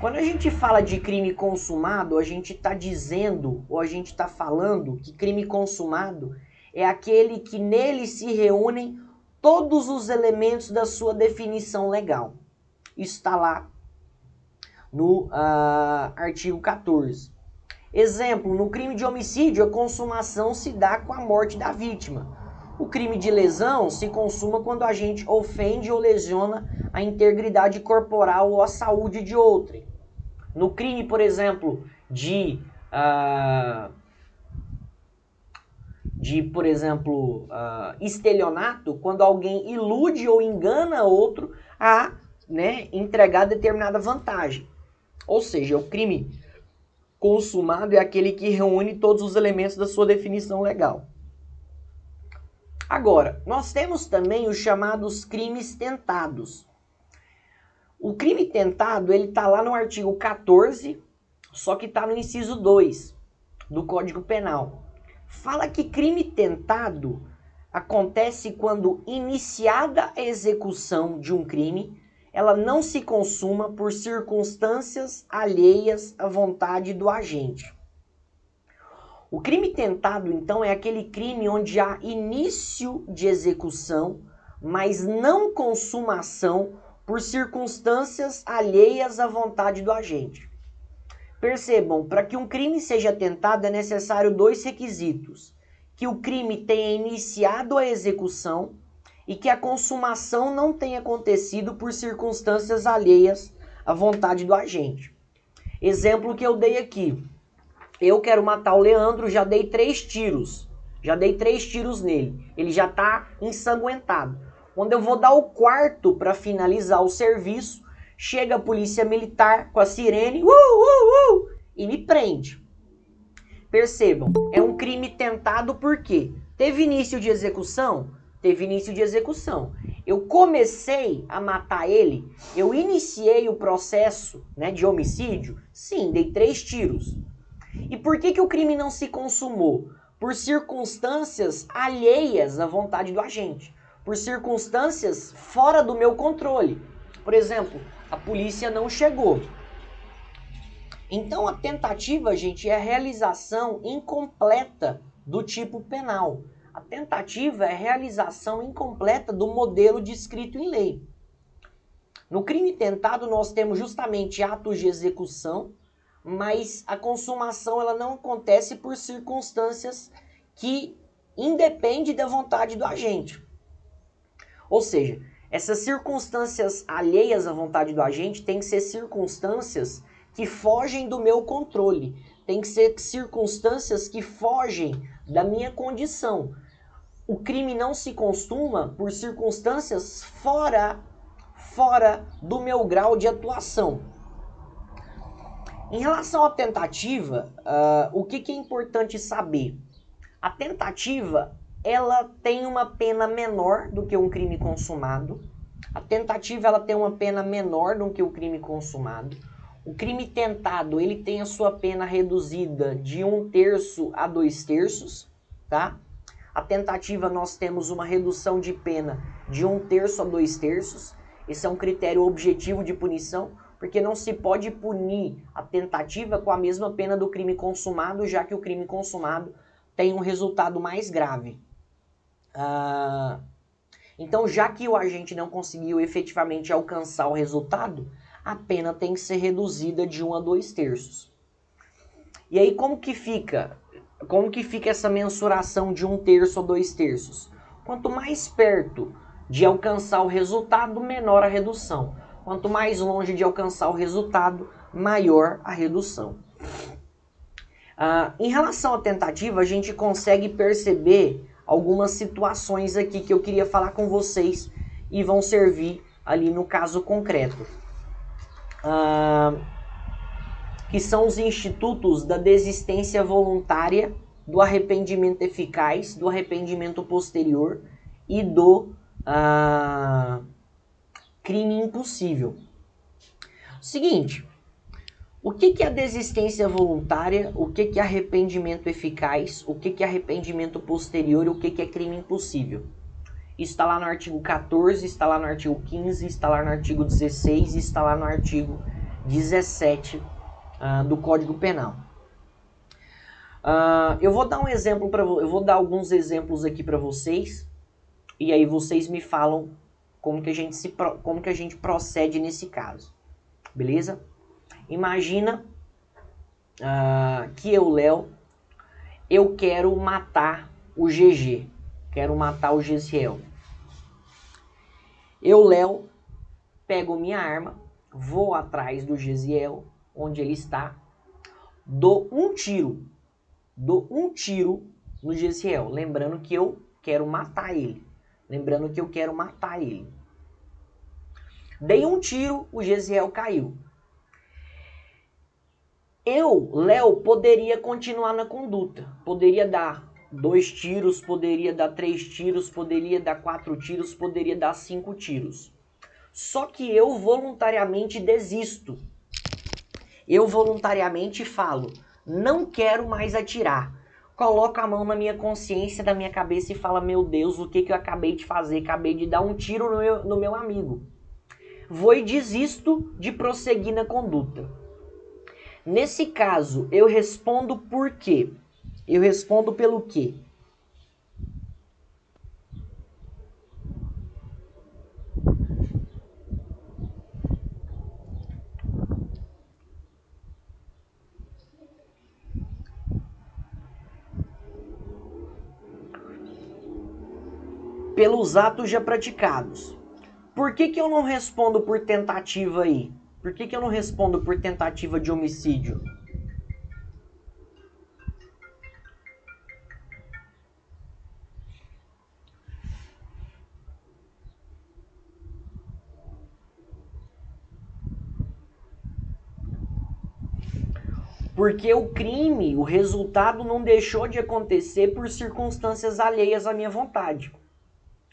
Quando a gente fala de crime consumado, a gente está dizendo, ou a gente está falando que crime consumado é aquele que nele se reúnem todos os elementos da sua definição legal. Isso está lá no artigo 14. Exemplo, no crime de homicídio, a consumação se dá com a morte da vítima. O crime de lesão se consuma quando o agente ofende ou lesiona a integridade corporal ou a saúde de outrem. No crime, por exemplo, de estelionato, quando alguém ilude ou engana outro a entregar determinada vantagem. Ou seja, o crime consumado é aquele que reúne todos os elementos da sua definição legal. Agora, nós temos também os chamados crimes tentados. O crime tentado, ele está lá no artigo 14, só que está no inciso 2 do Código Penal. Fala que crime tentado acontece quando iniciada a execução de um crime, ela não se consuma por circunstâncias alheias à vontade do agente. O crime tentado, então, é aquele crime onde há início de execução, mas não consumação por circunstâncias alheias à vontade do agente. Percebam, para que um crime seja tentado é necessário 2 requisitos. Que o crime tenha iniciado a execução e que a consumação não tenha acontecido por circunstâncias alheias à vontade do agente. Exemplo que eu dei aqui. Eu quero matar o Leandro, já dei 3 tiros. Já dei 3 tiros nele. Ele já tá ensanguentado. Quando eu vou dar o quarto para finalizar o serviço, chega a polícia militar com a sirene e me prende. Percebam, é um crime tentado por quê? Teve início de execução? Teve início de execução. Eu comecei a matar ele, eu iniciei o processo, né, de homicídio? Sim, dei 3 tiros. E por que o crime não se consumou? Por circunstâncias alheias à vontade do agente. Por circunstâncias fora do meu controle. Por exemplo, a polícia não chegou. Então a tentativa, gente, é a realização incompleta do tipo penal. A tentativa é a realização incompleta do modelo descrito em lei. No crime tentado nós temos justamente atos de execução, mas a consumação ela não acontece por circunstâncias que independem da vontade do agente. Ou seja, essas circunstâncias alheias à vontade do agente têm que ser circunstâncias que fogem do meu controle. Tem que ser circunstâncias que fogem da minha condição. O crime não se consuma por circunstâncias fora do meu grau de atuação. Em relação à tentativa, o que é importante saber? A tentativa, ela tem uma pena menor do que um crime consumado. A tentativa, ela tem uma pena menor do que o crime consumado. O crime tentado, ele tem a sua pena reduzida de 1/3 a 2/3, tá? A tentativa, nós temos uma redução de pena de 1/3 a 2/3. Esse é um critério objetivo de punição, porque não se pode punir a tentativa com a mesma pena do crime consumado, já que o crime consumado tem um resultado mais grave. Então, já que o agente não conseguiu efetivamente alcançar o resultado, a pena tem que ser reduzida de 1 a 2/3. E aí, como que fica essa mensuração de 1/3 ou 2/3? Quanto mais perto de alcançar o resultado, menor a redução. Quanto mais longe de alcançar o resultado, maior a redução. Em relação à tentativa, a gente consegue perceber algumas situações aqui que eu queria falar com vocês e vão servir ali no caso concreto. Que são os institutos da desistência voluntária, do arrependimento eficaz, do arrependimento posterior e do crime impossível. Seguinte, o que é desistência voluntária, o que é arrependimento eficaz, o que é arrependimento posterior e o que é crime impossível? Isso está lá no artigo 14, está lá no artigo 15, está lá no artigo 16 e está lá no artigo 17 do Código Penal. Eu vou dar um exemplo eu vou dar alguns exemplos aqui para vocês e aí vocês me falam como que a gente procede nesse caso, beleza? Imagina que eu, Léo, eu quero matar o GG, quero matar o Gesiel. Eu, Léo, pego minha arma, vou atrás do Gesiel, onde ele está, dou um tiro no Gesiel, lembrando que eu quero matar ele. Dei um tiro, o Gesiel caiu. Eu, Léo, poderia continuar na conduta. Poderia dar 2 tiros, poderia dar 3 tiros, poderia dar 4 tiros, poderia dar 5 tiros. Só que eu voluntariamente desisto. Eu voluntariamente falo, não quero mais atirar. Coloco a mão na minha consciência, na minha cabeça e falo, meu Deus, o que eu acabei de fazer? Acabei de dar um tiro no meu amigo. Vou e desisto de prosseguir na conduta. Nesse caso, eu respondo por quê? Eu respondo pelo quê? Pelos atos já praticados. Por que eu não respondo por tentativa aí? Por que eu não respondo por tentativa de homicídio? Porque o crime, o resultado não deixou de acontecer por circunstâncias alheias à minha vontade.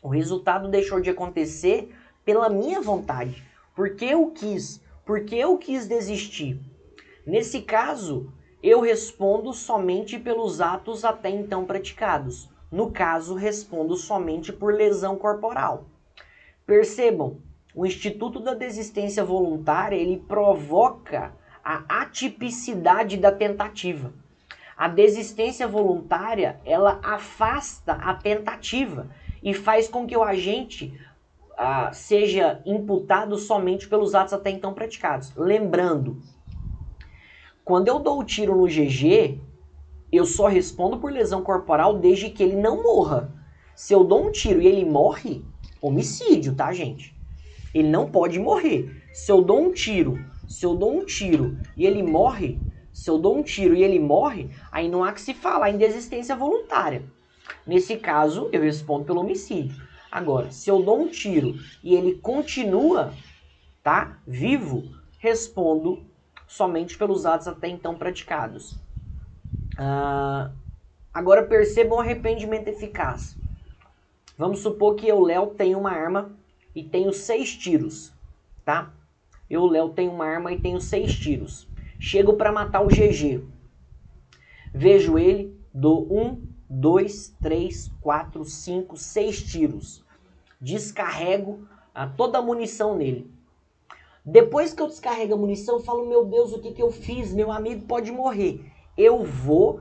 O resultado deixou de acontecer pela minha vontade. Porque eu quis desistir. Nesse caso, eu respondo somente pelos atos até então praticados. No caso, respondo somente por lesão corporal. Percebam, o Instituto da Desistência Voluntária, ele provoca a atipicidade da tentativa. A desistência voluntária, ela afasta a tentativa e faz com que o agente seja imputado somente pelos atos até então praticados. Lembrando, quando eu dou o tiro no GG, eu só respondo por lesão corporal desde que ele não morra. Se eu dou um tiro e ele morre, homicídio, tá, gente? Ele não pode morrer. Se eu dou um tiro e ele morre, aí não há que se falar em desistência voluntária. Nesse caso, eu respondo pelo homicídio. Agora, se eu dou um tiro e ele continua, tá, vivo, respondo somente pelos atos até então praticados. Agora percebam o arrependimento eficaz. Vamos supor que eu, Léo, tenho uma arma e tenho 6 tiros, tá? Eu, Léo, tenho uma arma e tenho 6 tiros. Chego para matar o GG. Vejo ele, dou 1, 2, 3, 4, 5, 6 tiros. Descarrego toda a munição nele. Depois que eu descarrego a munição, eu falo, meu Deus, o que eu fiz? Meu amigo pode morrer. Eu vou,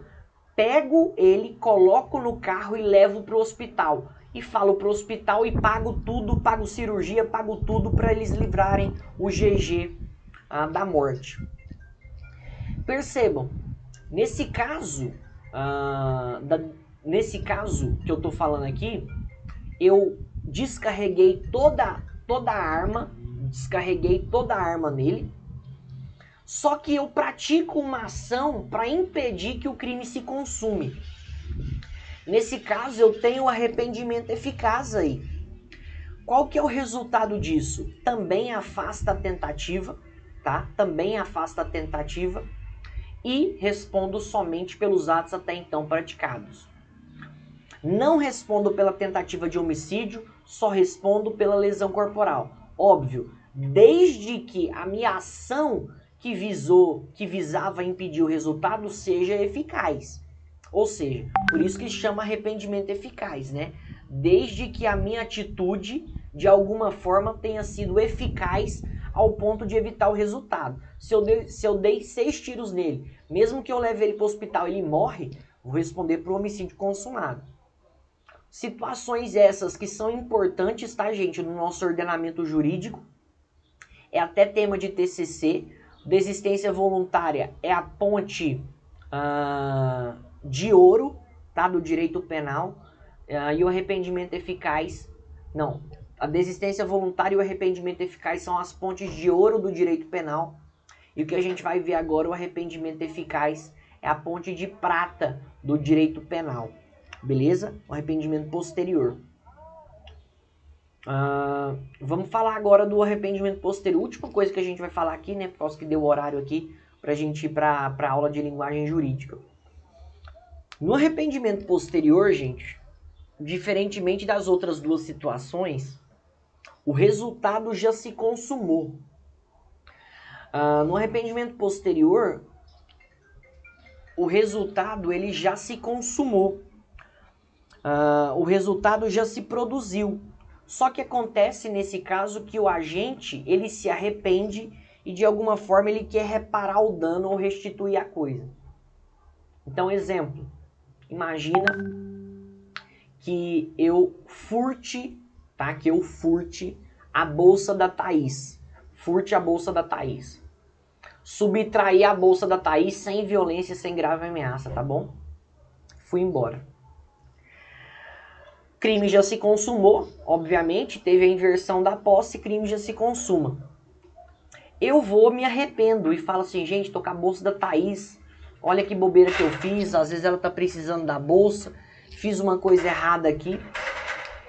pego ele, coloco no carro e levo para o hospital. E falo para o hospital e pago tudo, pago cirurgia, pago tudo para eles livrarem o GG da morte. Percebam, nesse caso que eu estou falando aqui, eu descarreguei toda a arma nele, só que eu pratico uma ação para impedir que o crime se consume. Nesse caso, eu tenho arrependimento eficaz aí. Qual que é o resultado disso? Também afasta a tentativa, tá? Também afasta a tentativa e respondo somente pelos atos até então praticados. Não respondo pela tentativa de homicídio, só respondo pela lesão corporal. Óbvio, desde que a minha ação que visava impedir o resultado seja eficaz. Ou seja, por isso que chama arrependimento eficaz, né? Desde que a minha atitude, de alguma forma, tenha sido eficaz ao ponto de evitar o resultado. Se eu dei 6 tiros nele, mesmo que eu leve ele para o hospital e ele morre, vou responder por homicídio consumado. Situações essas que são importantes, tá, gente, no nosso ordenamento jurídico. É até tema de TCC. Desistência voluntária é a ponte de ouro, tá, do direito penal. E o arrependimento eficaz... Não, a desistência voluntária e o arrependimento eficaz são as pontes de ouro do direito penal. E o que a gente vai ver agora, o arrependimento eficaz, é a ponte de prata do direito penal. Beleza? O arrependimento posterior. Vamos falar agora do arrependimento posterior. Última coisa que a gente vai falar aqui, né? Por causa que deu o horário aqui, pra gente ir pra aula de linguagem jurídica. No arrependimento posterior, gente, diferentemente das outras duas situações, o resultado já se consumou. No arrependimento posterior, o resultado ele já se consumou. O resultado já se produziu. Só que acontece nesse caso que o agente ele se arrepende e de alguma forma ele quer reparar o dano ou restituir a coisa. Então, exemplo, imagina que eu furte, tá? Que eu furte a bolsa da Thaís. Furte a bolsa da Thaís. Subtrair a bolsa da Thaís sem violência, sem grave ameaça, tá bom? Fui embora. Crime já se consumou, obviamente, teve a inversão da posse, crime já se consuma. Eu vou, me arrependo e falo assim, gente, tô com a bolsa da Thaís, olha que bobeira que eu fiz, às vezes ela tá precisando da bolsa, fiz uma coisa errada aqui.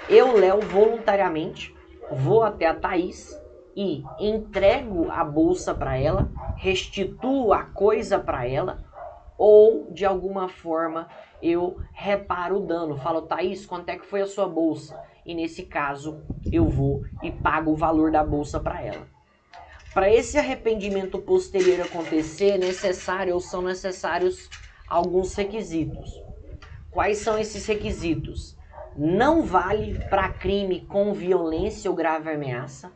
Eu, Léo, voluntariamente, vou até a Thaís e entrego a bolsa para ela, restituo a coisa para ela, ou de alguma forma eu reparo o dano. Falo, Thaís, quanto é que foi a sua bolsa? E nesse caso eu vou e pago o valor da bolsa para ela. Para esse arrependimento posterior acontecer, são necessários alguns requisitos. Quais são esses requisitos? Não vale para crime com violência ou grave ameaça.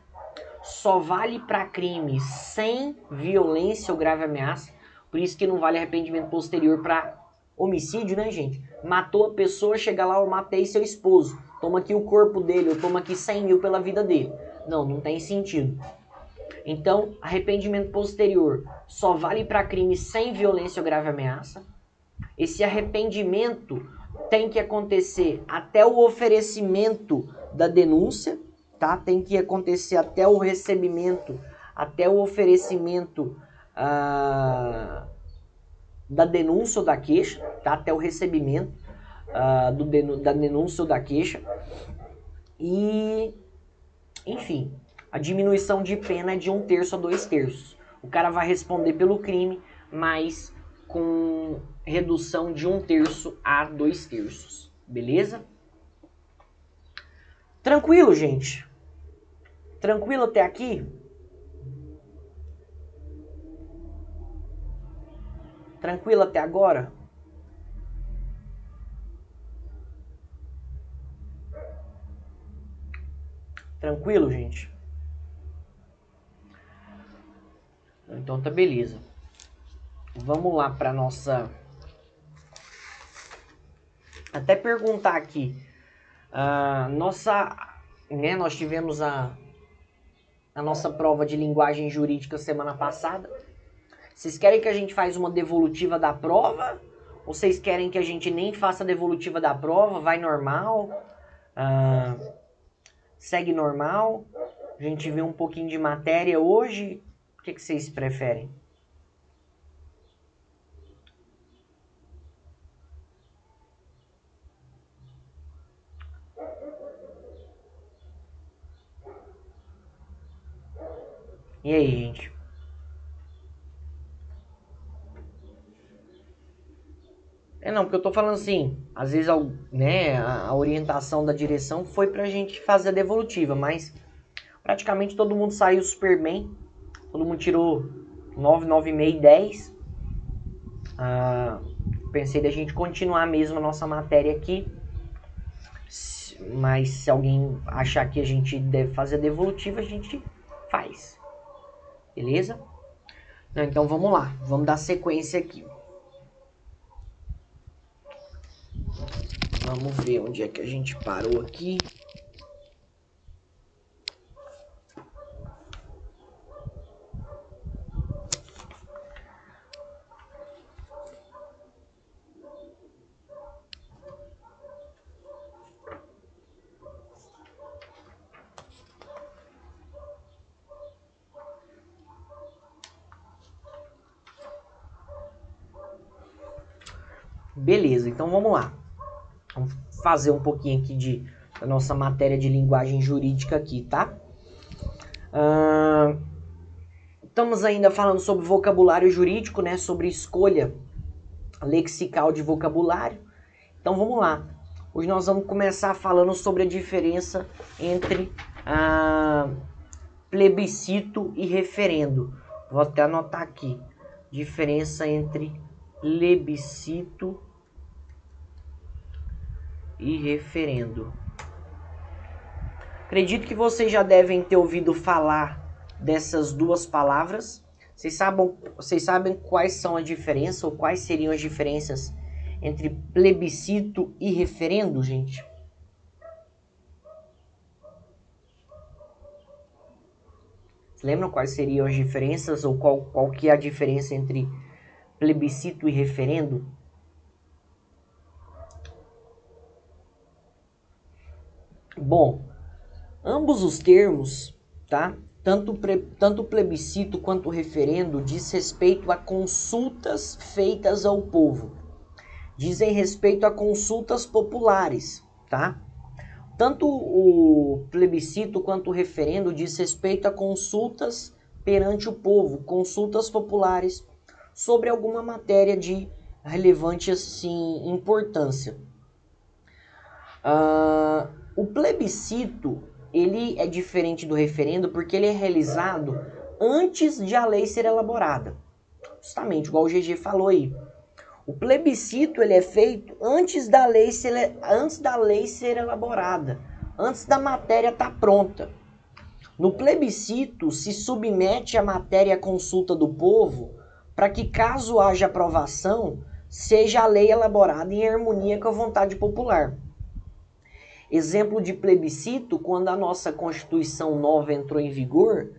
Só vale para crime sem violência ou grave ameaça. Por isso que não vale arrependimento posterior para homicídio, né, gente? Matou a pessoa, chega lá, eu matei seu esposo. Toma aqui o corpo dele, eu tomo aqui 100 mil pela vida dele. Não tem sentido. Então, arrependimento posterior só vale para crime sem violência ou grave ameaça. Esse arrependimento tem que acontecer até o oferecimento da denúncia, tá? Tem que acontecer até o recebimento, até o oferecimento da denúncia ou da queixa, tá? Até o recebimento da denúncia ou da queixa. E, enfim, a diminuição de pena é de 1/3 a 2/3. O cara vai responder pelo crime, mas com redução de 1/3 a 2/3. Beleza? Tranquilo, gente? Tranquilo até aqui? Tranquilo até agora? Tranquilo, gente? Então tá beleza. Vamos lá para nossa... Até perguntar aqui. Nós tivemos a nossa prova de linguagem jurídica semana passada. Vocês querem que a gente faça uma devolutiva da prova? Ou vocês querem que a gente nem faça a devolutiva da prova? Vai normal? Segue normal? A gente vê um pouquinho de matéria hoje? O que vocês preferem? E aí, gente? Não, porque eu tô falando assim, às vezes a orientação da direção foi pra gente fazer a devolutiva, mas praticamente todo mundo saiu super bem, todo mundo tirou 9, 9,5, 10. Pensei da gente continuar mesmo a nossa matéria aqui, mas se alguém achar que a gente deve fazer a devolutiva, a gente faz, beleza? Então vamos lá, vamos dar sequência aqui. Vamos ver onde é que a gente parou aqui. Beleza, então vamos lá. Vamos fazer um pouquinho aqui da nossa matéria de linguagem jurídica aqui, tá? Estamos ainda falando sobre vocabulário jurídico, né? Sobre escolha lexical de vocabulário. Então vamos lá. Hoje nós vamos começar falando sobre a diferença entre plebiscito e referendo. Vou até anotar aqui. Diferença entre plebiscito e referendo. Acredito que vocês já devem ter ouvido falar dessas duas palavras. Vocês sabem quais são a diferença ou quais seriam as diferenças entre plebiscito e referendo, gente? Vocês lembram quais seriam as diferenças ou qual que é a diferença entre plebiscito e referendo? Bom, ambos os termos, tá? Tanto plebiscito quanto referendo diz respeito a consultas feitas ao povo. Dizem respeito a consultas populares, tá? Tanto o plebiscito quanto o referendo diz respeito a consultas perante o povo, consultas populares sobre alguma matéria de relevante assim, importância. O plebiscito, ele é diferente do referendo porque ele é realizado antes de a lei ser elaborada. Justamente, igual o GG falou aí. O plebiscito ele é feito antes da lei ser elaborada, antes da matéria estar pronta. No plebiscito se submete a matéria à consulta do povo para que, caso haja aprovação, seja a lei elaborada em harmonia com a vontade popular. Exemplo de plebiscito, quando a nossa Constituição nova entrou em vigor,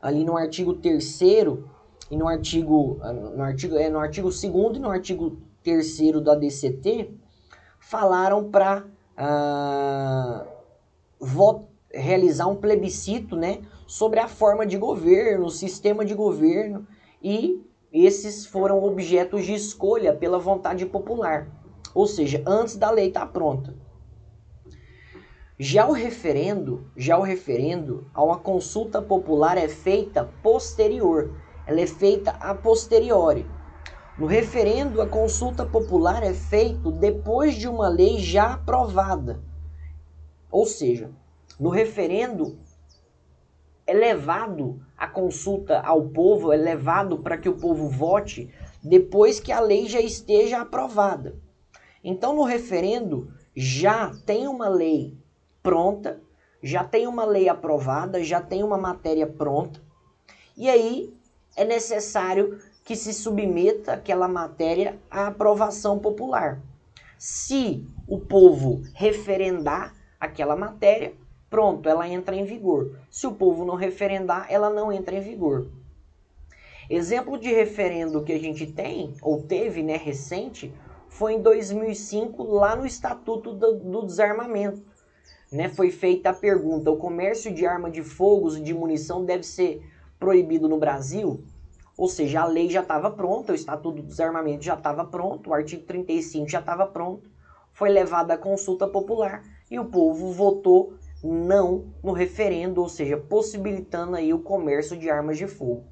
ali no artigo 3º e no artigo 2º e no artigo 3º da DCT, falaram para realizar um plebiscito, né, sobre a forma de governo, o sistema de governo, e esses foram objetos de escolha pela vontade popular, ou seja, antes da lei estar pronta. Já o referendo, a uma consulta popular é feita posterior, ela é feita a posteriori. No referendo, a consulta popular é feita depois de uma lei já aprovada. Ou seja, no referendo é levado a consulta ao povo, é levado para que o povo vote depois que a lei já esteja aprovada. Então, no referendo, já tem uma lei pronta, já tem uma lei aprovada, já tem uma matéria pronta, e aí é necessário que se submeta aquela matéria à aprovação popular. Se o povo referendar aquela matéria, pronto, ela entra em vigor. Se o povo não referendar, ela não entra em vigor. Exemplo de referendo que a gente tem, ou teve, né, recente, foi em 2005, lá no Estatuto do Desarmamento. Né, foi feita a pergunta: o comércio de arma de fogo e de munição deve ser proibido no Brasil? Ou seja, a lei já estava pronta, o Estatuto do Desarmamento já estava pronto, o artigo 35 já estava pronto, foi levada à consulta popular e o povo votou não no referendo, ou seja, possibilitando aí o comércio de armas de fogo.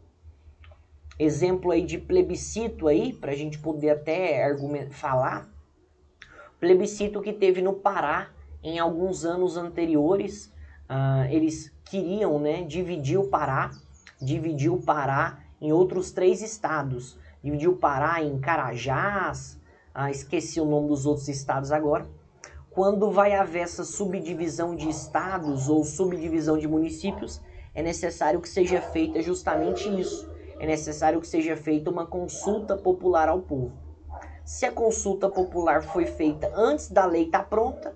Exemplo aí de plebiscito aí, para a gente poder até falar, plebiscito que teve no Pará em alguns anos anteriores. Eles queriam, né, dividir o Pará em outros 3 estados, dividir o Pará em Carajás, esqueci o nome dos outros estados agora. Quando vai haver essa subdivisão de estados ou subdivisão de municípios, é necessário que seja feita justamente isso. É necessário que seja feita uma consulta popular ao povo. Se a consulta popular foi feita antes da lei estar pronta,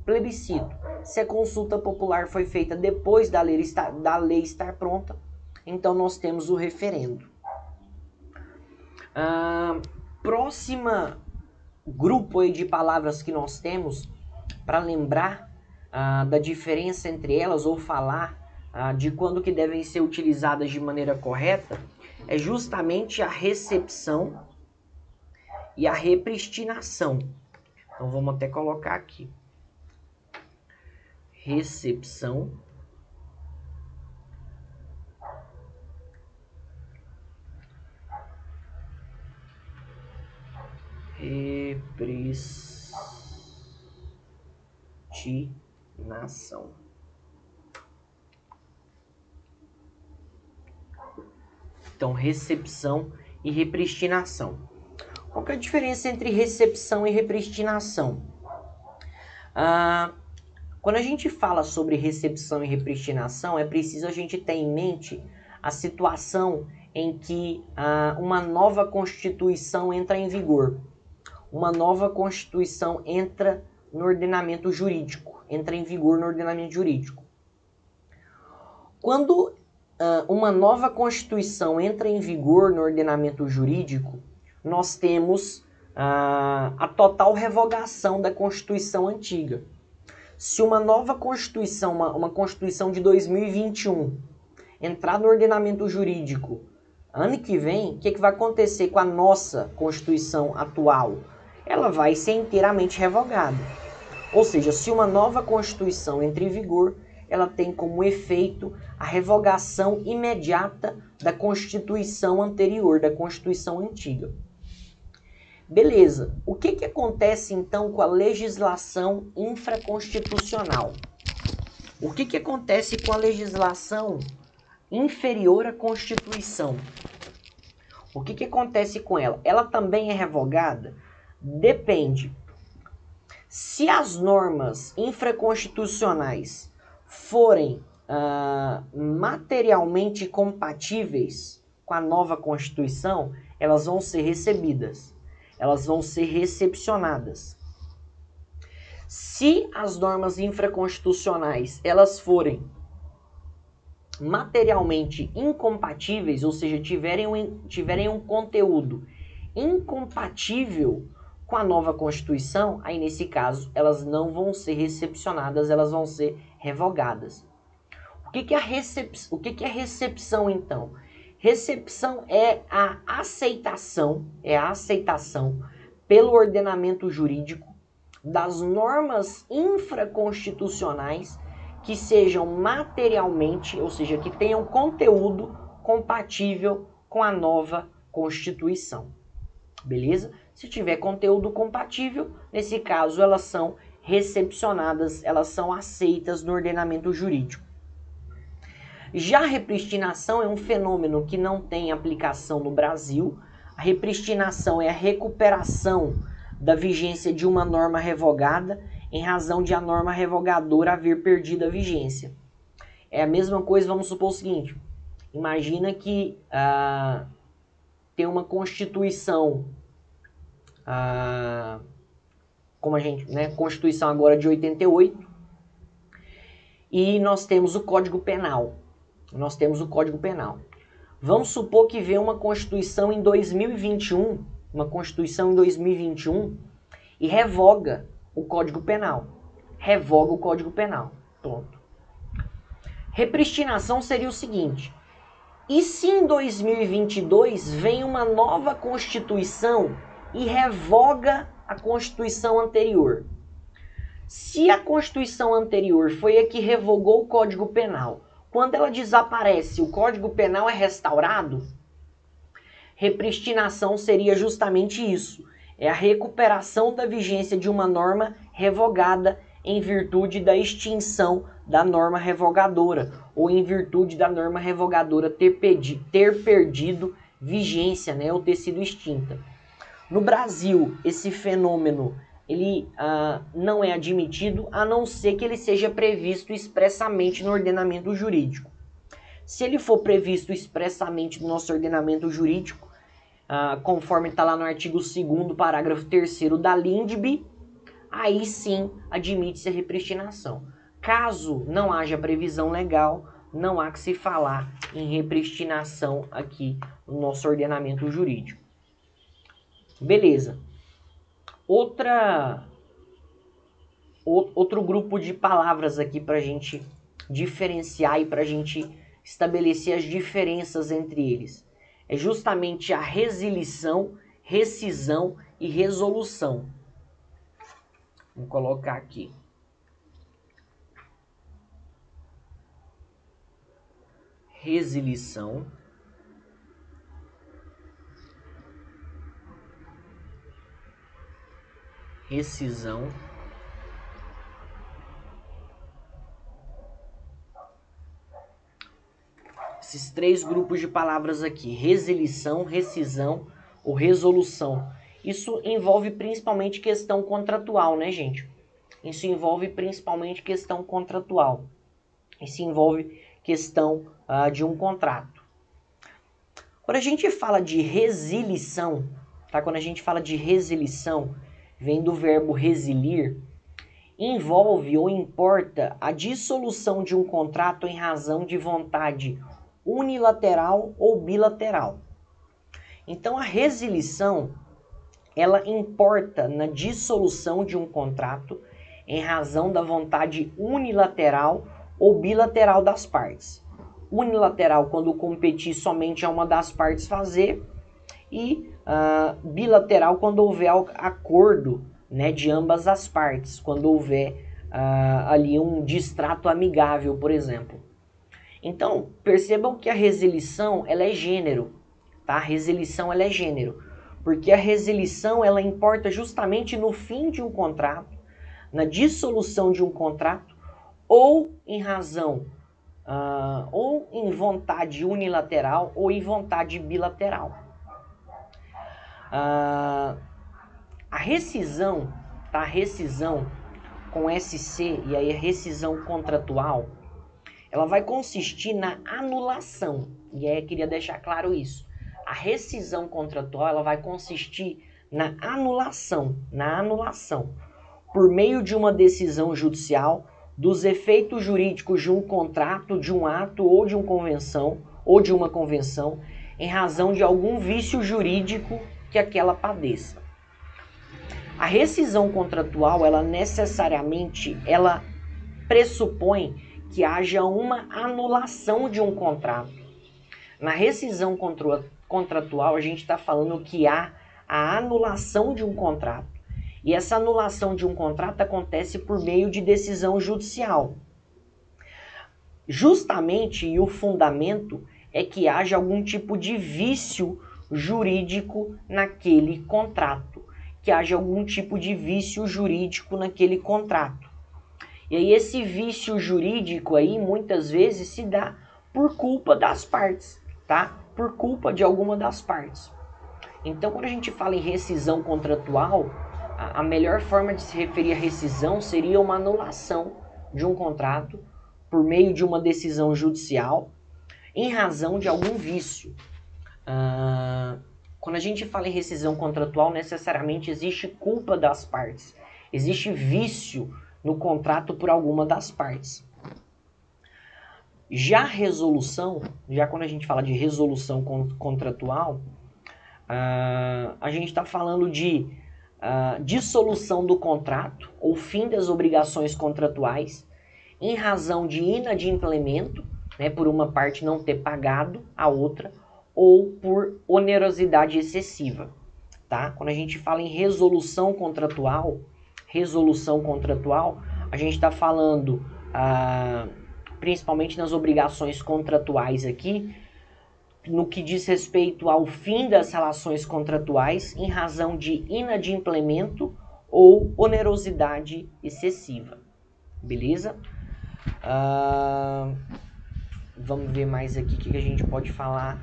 plebiscito. Se a consulta popular foi feita depois da lei estar pronta, então nós temos o referendo. Próxima grupo aí de palavras que nós temos para lembrar da diferença entre elas ou falar de quando que devem ser utilizadas de maneira correta é justamente a recepção e a repristinação. Então vamos até colocar aqui. Recepção repristinação. Então, recepção e repristinação. Qual que é a diferença entre recepção e repristinação? Quando a gente fala sobre recepção e repristinação, é preciso a gente ter em mente a situação em que uma nova Constituição entra em vigor. Uma nova Constituição entra no ordenamento jurídico, entra em vigor no ordenamento jurídico. Quando uma nova Constituição entra em vigor no ordenamento jurídico, nós temos a total revogação da Constituição antiga. Se uma nova Constituição, uma Constituição de 2021, entrar no ordenamento jurídico ano que vem, o que vai acontecer com a nossa Constituição atual? Ela vai ser inteiramente revogada. Ou seja, se uma nova Constituição entra em vigor, ela tem como efeito a revogação imediata da Constituição anterior, da Constituição antiga. Beleza. O que acontece então com a legislação infraconstitucional? O que acontece com a legislação inferior à Constituição? O que acontece com ela? Ela também é revogada? Depende. Se as normas infraconstitucionais forem materialmente compatíveis com a nova Constituição, elas vão ser recebidas, elas vão ser recepcionadas. Se as normas infraconstitucionais elas forem materialmente incompatíveis, ou seja, tiverem um conteúdo incompatível com a nova Constituição, aí nesse caso elas não vão ser recepcionadas, elas vão ser revogadas. O que é recepção então? Recepção é a aceitação pelo ordenamento jurídico das normas infraconstitucionais que sejam materialmente, ou seja, que tenham conteúdo compatível com a nova Constituição. Beleza? Se tiver conteúdo compatível, nesse caso elas são recepcionadas, elas são aceitas no ordenamento jurídico. Já a repristinação é um fenômeno que não tem aplicação no Brasil. A repristinação é a recuperação da vigência de uma norma revogada em razão de a norma revogadora haver perdido a vigência. É a mesma coisa, vamos supor o seguinte, imagina que tem uma Constituição, como a gente, né, Constituição agora de 88, e nós temos o Código Penal. Vamos supor que vem uma Constituição em 2021, e revoga o Código Penal. Pronto. Repristinação seria o seguinte: e se em 2022 vem uma nova Constituição e revoga a Constituição anterior? Se a Constituição anterior foi a que revogou o Código Penal, quando ela desaparece, o Código Penal é restaurado? Repristinação seria justamente isso. É a recuperação da vigência de uma norma revogada em virtude da extinção da norma revogadora, ou em virtude da norma revogadora ter perdido vigência, né, ou ter sido extinta. No Brasil, esse fenômeno ele não é admitido, a não ser que ele seja previsto expressamente no ordenamento jurídico. Se ele for previsto expressamente no nosso ordenamento jurídico, conforme está lá no artigo 2º, parágrafo 3º da LINDB, aí sim admite-se a repristinação. Caso não haja previsão legal, não há que se falar em repristinação aqui no nosso ordenamento jurídico. Beleza. Outro grupo de palavras aqui para a gente diferenciar e para a gente estabelecer as diferenças entre eles. É justamente a resilição, rescisão e resolução. Vou colocar aqui. Resilição. Rescisão. Esses três grupos de palavras aqui, resilição, rescisão ou resolução. Isso envolve principalmente questão contratual, né, gente? Isso envolve principalmente questão contratual. Isso envolve questão de um contrato. Quando a gente fala de resilição, tá? Quando a gente fala de resilição, vem do verbo resilir, envolve ou importa a dissolução de um contrato em razão de vontade unilateral ou bilateral. Então a resilição, ela importa na dissolução de um contrato em razão da vontade unilateral ou bilateral das partes. Unilateral quando competir somente a uma das partes fazer, e bilateral quando houver acordo, né, de ambas as partes, quando houver ali um distrato amigável, por exemplo. Então, percebam que a resilição ela é gênero, tá? A resilição ela é gênero. Porque a resilição ela importa justamente no fim de um contrato, na dissolução de um contrato, ou em razão, ou em vontade unilateral ou em vontade bilateral. A rescisão, tá? A rescisão com SC, e aí a rescisão contratual, ela vai consistir na anulação. E aí eu queria deixar claro isso. A rescisão contratual, ela vai consistir na anulação, por meio de uma decisão judicial dos efeitos jurídicos de um contrato, de um ato ou de uma convenção, em razão de algum vício jurídico que aquela padeça. A rescisão contratual, ela necessariamente, ela pressupõe que haja uma anulação de um contrato. Na rescisão contratual, a gente está falando que há a anulação de um contrato. E essa anulação de um contrato acontece por meio de decisão judicial. Justamente, e o fundamento é que haja algum tipo de vício jurídico naquele contrato. Que haja algum tipo de vício jurídico naquele contrato. E aí esse vício jurídico aí muitas vezes se dá por culpa das partes, tá? Por culpa de alguma das partes. Então quando a gente fala em rescisão contratual, a melhor forma de se referir à rescisão seria uma anulação de um contrato por meio de uma decisão judicial em razão de algum vício. Quando a gente fala em rescisão contratual, necessariamente existe culpa das partes. Existe vício no contrato por alguma das partes. Já resolução, já quando a gente fala de resolução contratual, a gente está falando de dissolução do contrato ou fim das obrigações contratuais em razão de inadimplemento, né, por uma parte não ter pagado a outra, ou por onerosidade excessiva, tá? Quando a gente fala em resolução contratual, a gente está falando principalmente nas obrigações contratuais aqui, no que diz respeito ao fim das relações contratuais em razão de inadimplemento ou onerosidade excessiva. Beleza? Vamos ver mais aqui o que a gente pode falar.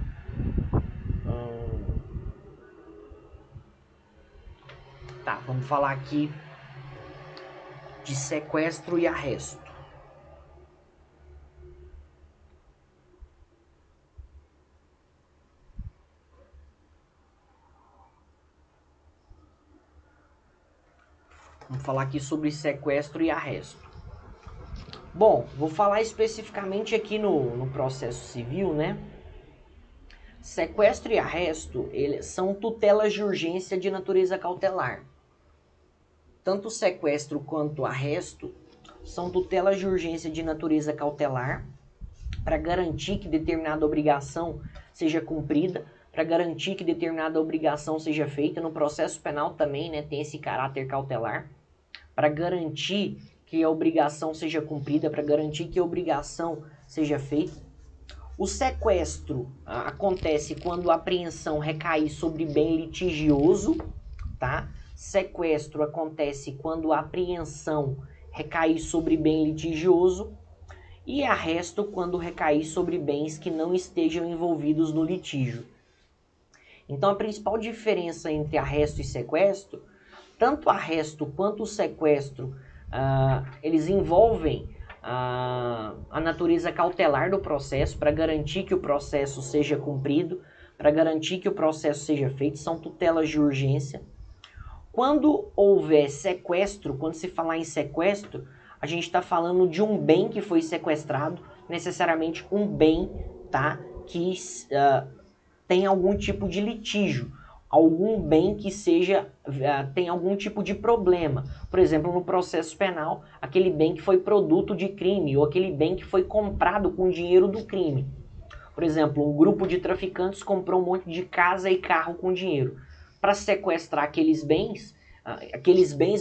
Tá, vamos falar aqui de sequestro e arresto. Vamos falar aqui sobre sequestro e arresto. Bom, vou falar especificamente aqui no processo civil, né? Sequestro e arresto, eles são tutelas de urgência de natureza cautelar. Tanto sequestro quanto arresto são tutelas de urgência de natureza cautelar para garantir que determinada obrigação seja cumprida, para garantir que determinada obrigação seja feita. No processo penal também, né, tem esse caráter cautelar, para garantir que a obrigação seja cumprida, para garantir que a obrigação seja feita. O sequestro acontece quando a apreensão recair sobre bem litigioso, tá? Sequestro acontece quando a apreensão recair sobre bem litigioso, e arresto quando recair sobre bens que não estejam envolvidos no litígio. Então a principal diferença entre arresto e sequestro, tanto arresto quanto o sequestro, eles envolvem a natureza cautelar do processo para garantir que o processo seja cumprido, para garantir que o processo seja feito, são tutelas de urgência. Quando houver sequestro, quando se falar em sequestro, a gente está falando de um bem que foi sequestrado, necessariamente um bem, tá, que tem algum tipo de litígio, algum bem que tem algum tipo de problema. Por exemplo, no processo penal, aquele bem que foi produto de crime, ou aquele bem que foi comprado com dinheiro do crime. Por exemplo, um grupo de traficantes comprou um monte de casa e carro com dinheiro. Para sequestrar aqueles bens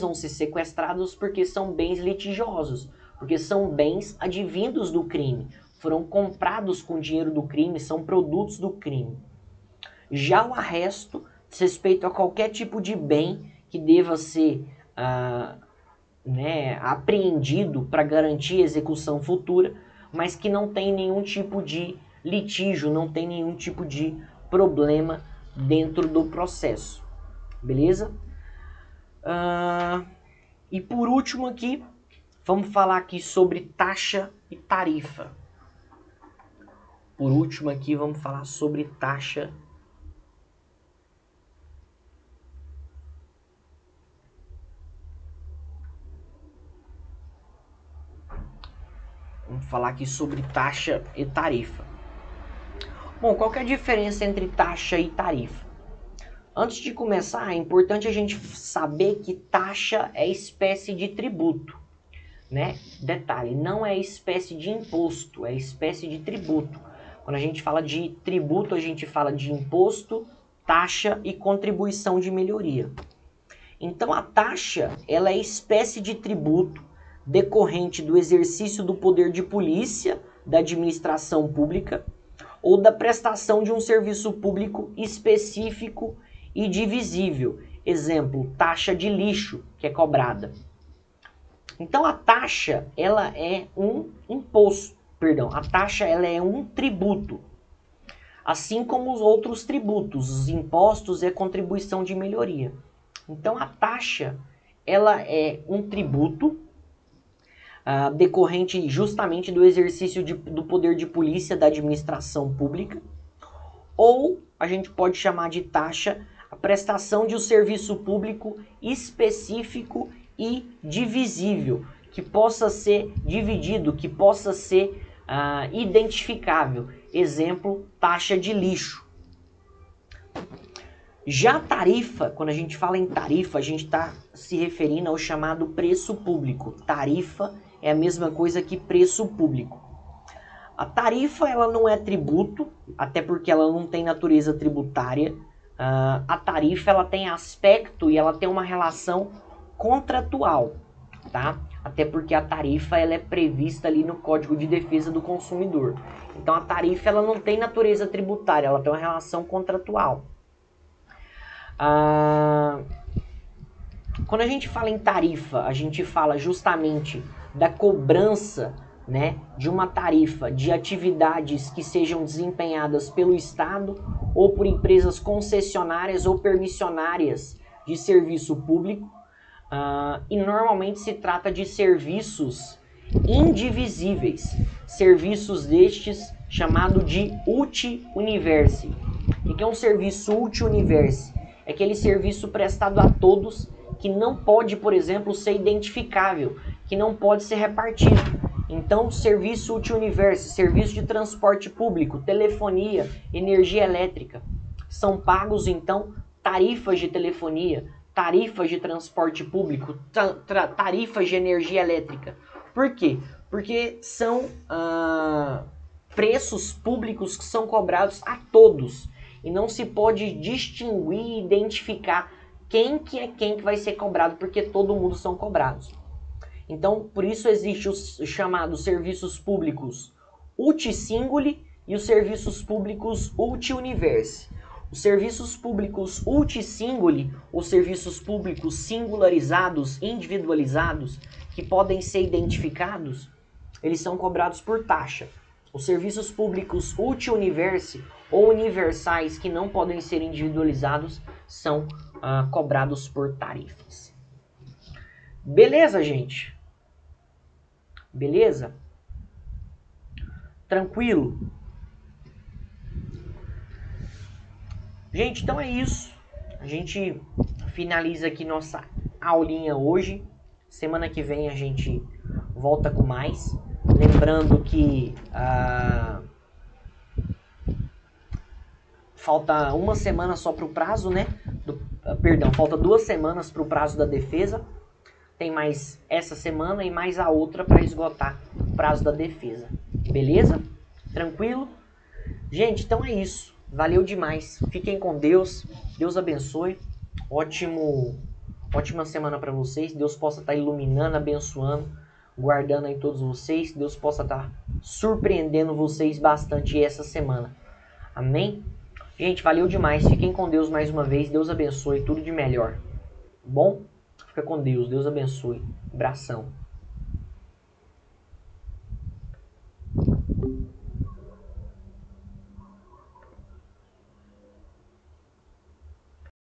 vão ser sequestrados porque são bens litigiosos, porque são bens advindos do crime, foram comprados com dinheiro do crime, são produtos do crime. Já o arresto respeito a qualquer tipo de bem que deva ser apreendido para garantir a execução futura, mas que não tem nenhum tipo de litígio, não tem nenhum tipo de problema dentro do processo. Beleza? E por último aqui, vamos falar aqui sobre taxa e tarifa. Por último aqui, vamos falar sobre taxa Vamos falar aqui sobre taxa e tarifa. Bom, qual que é a diferença entre taxa e tarifa? Antes de começar, é importante a gente saber que taxa é espécie de tributo, né? Detalhe, não é espécie de imposto, é espécie de tributo. Quando a gente fala de tributo, a gente fala de imposto, taxa e contribuição de melhoria. Então a taxa, ela é espécie de tributo decorrente do exercício do poder de polícia, da administração pública ou da prestação de um serviço público específico e divisível. Exemplo, taxa de lixo que é cobrada. Então a taxa, ela é um imposto, a taxa ela é um tributo. Assim como os outros tributos, os impostos e a contribuição de melhoria. Então a taxa, ela é um tributo decorrente justamente do exercício do poder de polícia da administração pública, ou a gente pode chamar de taxa a prestação de um serviço público específico e divisível, que possa ser dividido, que possa ser identificável. Exemplo, taxa de lixo. Já a tarifa, quando a gente fala em tarifa, a gente está se referindo ao chamado preço público. Tarifa é a mesma coisa que preço público. A tarifa, ela não é tributo, até porque ela não tem natureza tributária. A tarifa, ela tem aspecto e ela tem uma relação contratual, tá? Até porque a tarifa, ela é prevista ali no Código de Defesa do Consumidor. Então a tarifa, ela não tem natureza tributária, ela tem uma relação contratual. Quando a gente fala em tarifa, a gente fala justamente da cobrança, né, de uma tarifa de atividades que sejam desempenhadas pelo Estado ou por empresas concessionárias ou permissionárias de serviço público, e normalmente se trata de serviços indivisíveis, serviços destes chamado de uti universi. O que é um serviço uti universi? É aquele serviço prestado a todos que não pode, por exemplo, ser identificável, que não pode ser repartido. Então, serviço uti universi, serviço de transporte público, telefonia, energia elétrica, são pagos então tarifas de telefonia, tarifas de transporte público, tarifas de energia elétrica. Por quê? Porque são preços públicos que são cobrados a todos. E não se pode distinguir e identificar quem que vai ser cobrado, porque todo mundo são cobrados. Então, por isso existe os chamados serviços públicos uti singuli e os serviços públicos uti universi. Os serviços públicos uti singuli, ou serviços públicos singularizados, individualizados, que podem ser identificados, eles são cobrados por taxa. Os serviços públicos uti universi ou universais que não podem ser individualizados são cobrados por tarifas. Beleza, gente? Beleza? Tranquilo? Gente, então é isso. A gente finaliza aqui nossa aulinha hoje. Semana que vem a gente volta com mais. Lembrando que falta uma semana só para o prazo, né? Falta 2 semanas para o prazo da defesa. Tem mais essa semana e mais a outra para esgotar o prazo da defesa. Beleza? Tranquilo? Gente, então é isso. Valeu demais. Fiquem com Deus. Deus abençoe. Ótima semana para vocês. Deus possa estar iluminando, abençoando, guardando aí todos vocês. Deus possa estar surpreendendo vocês bastante essa semana. Amém? Gente, valeu demais. Fiquem com Deus mais uma vez. Deus abençoe. Tudo de melhor. Bom? Fica com Deus. Deus abençoe. Abração.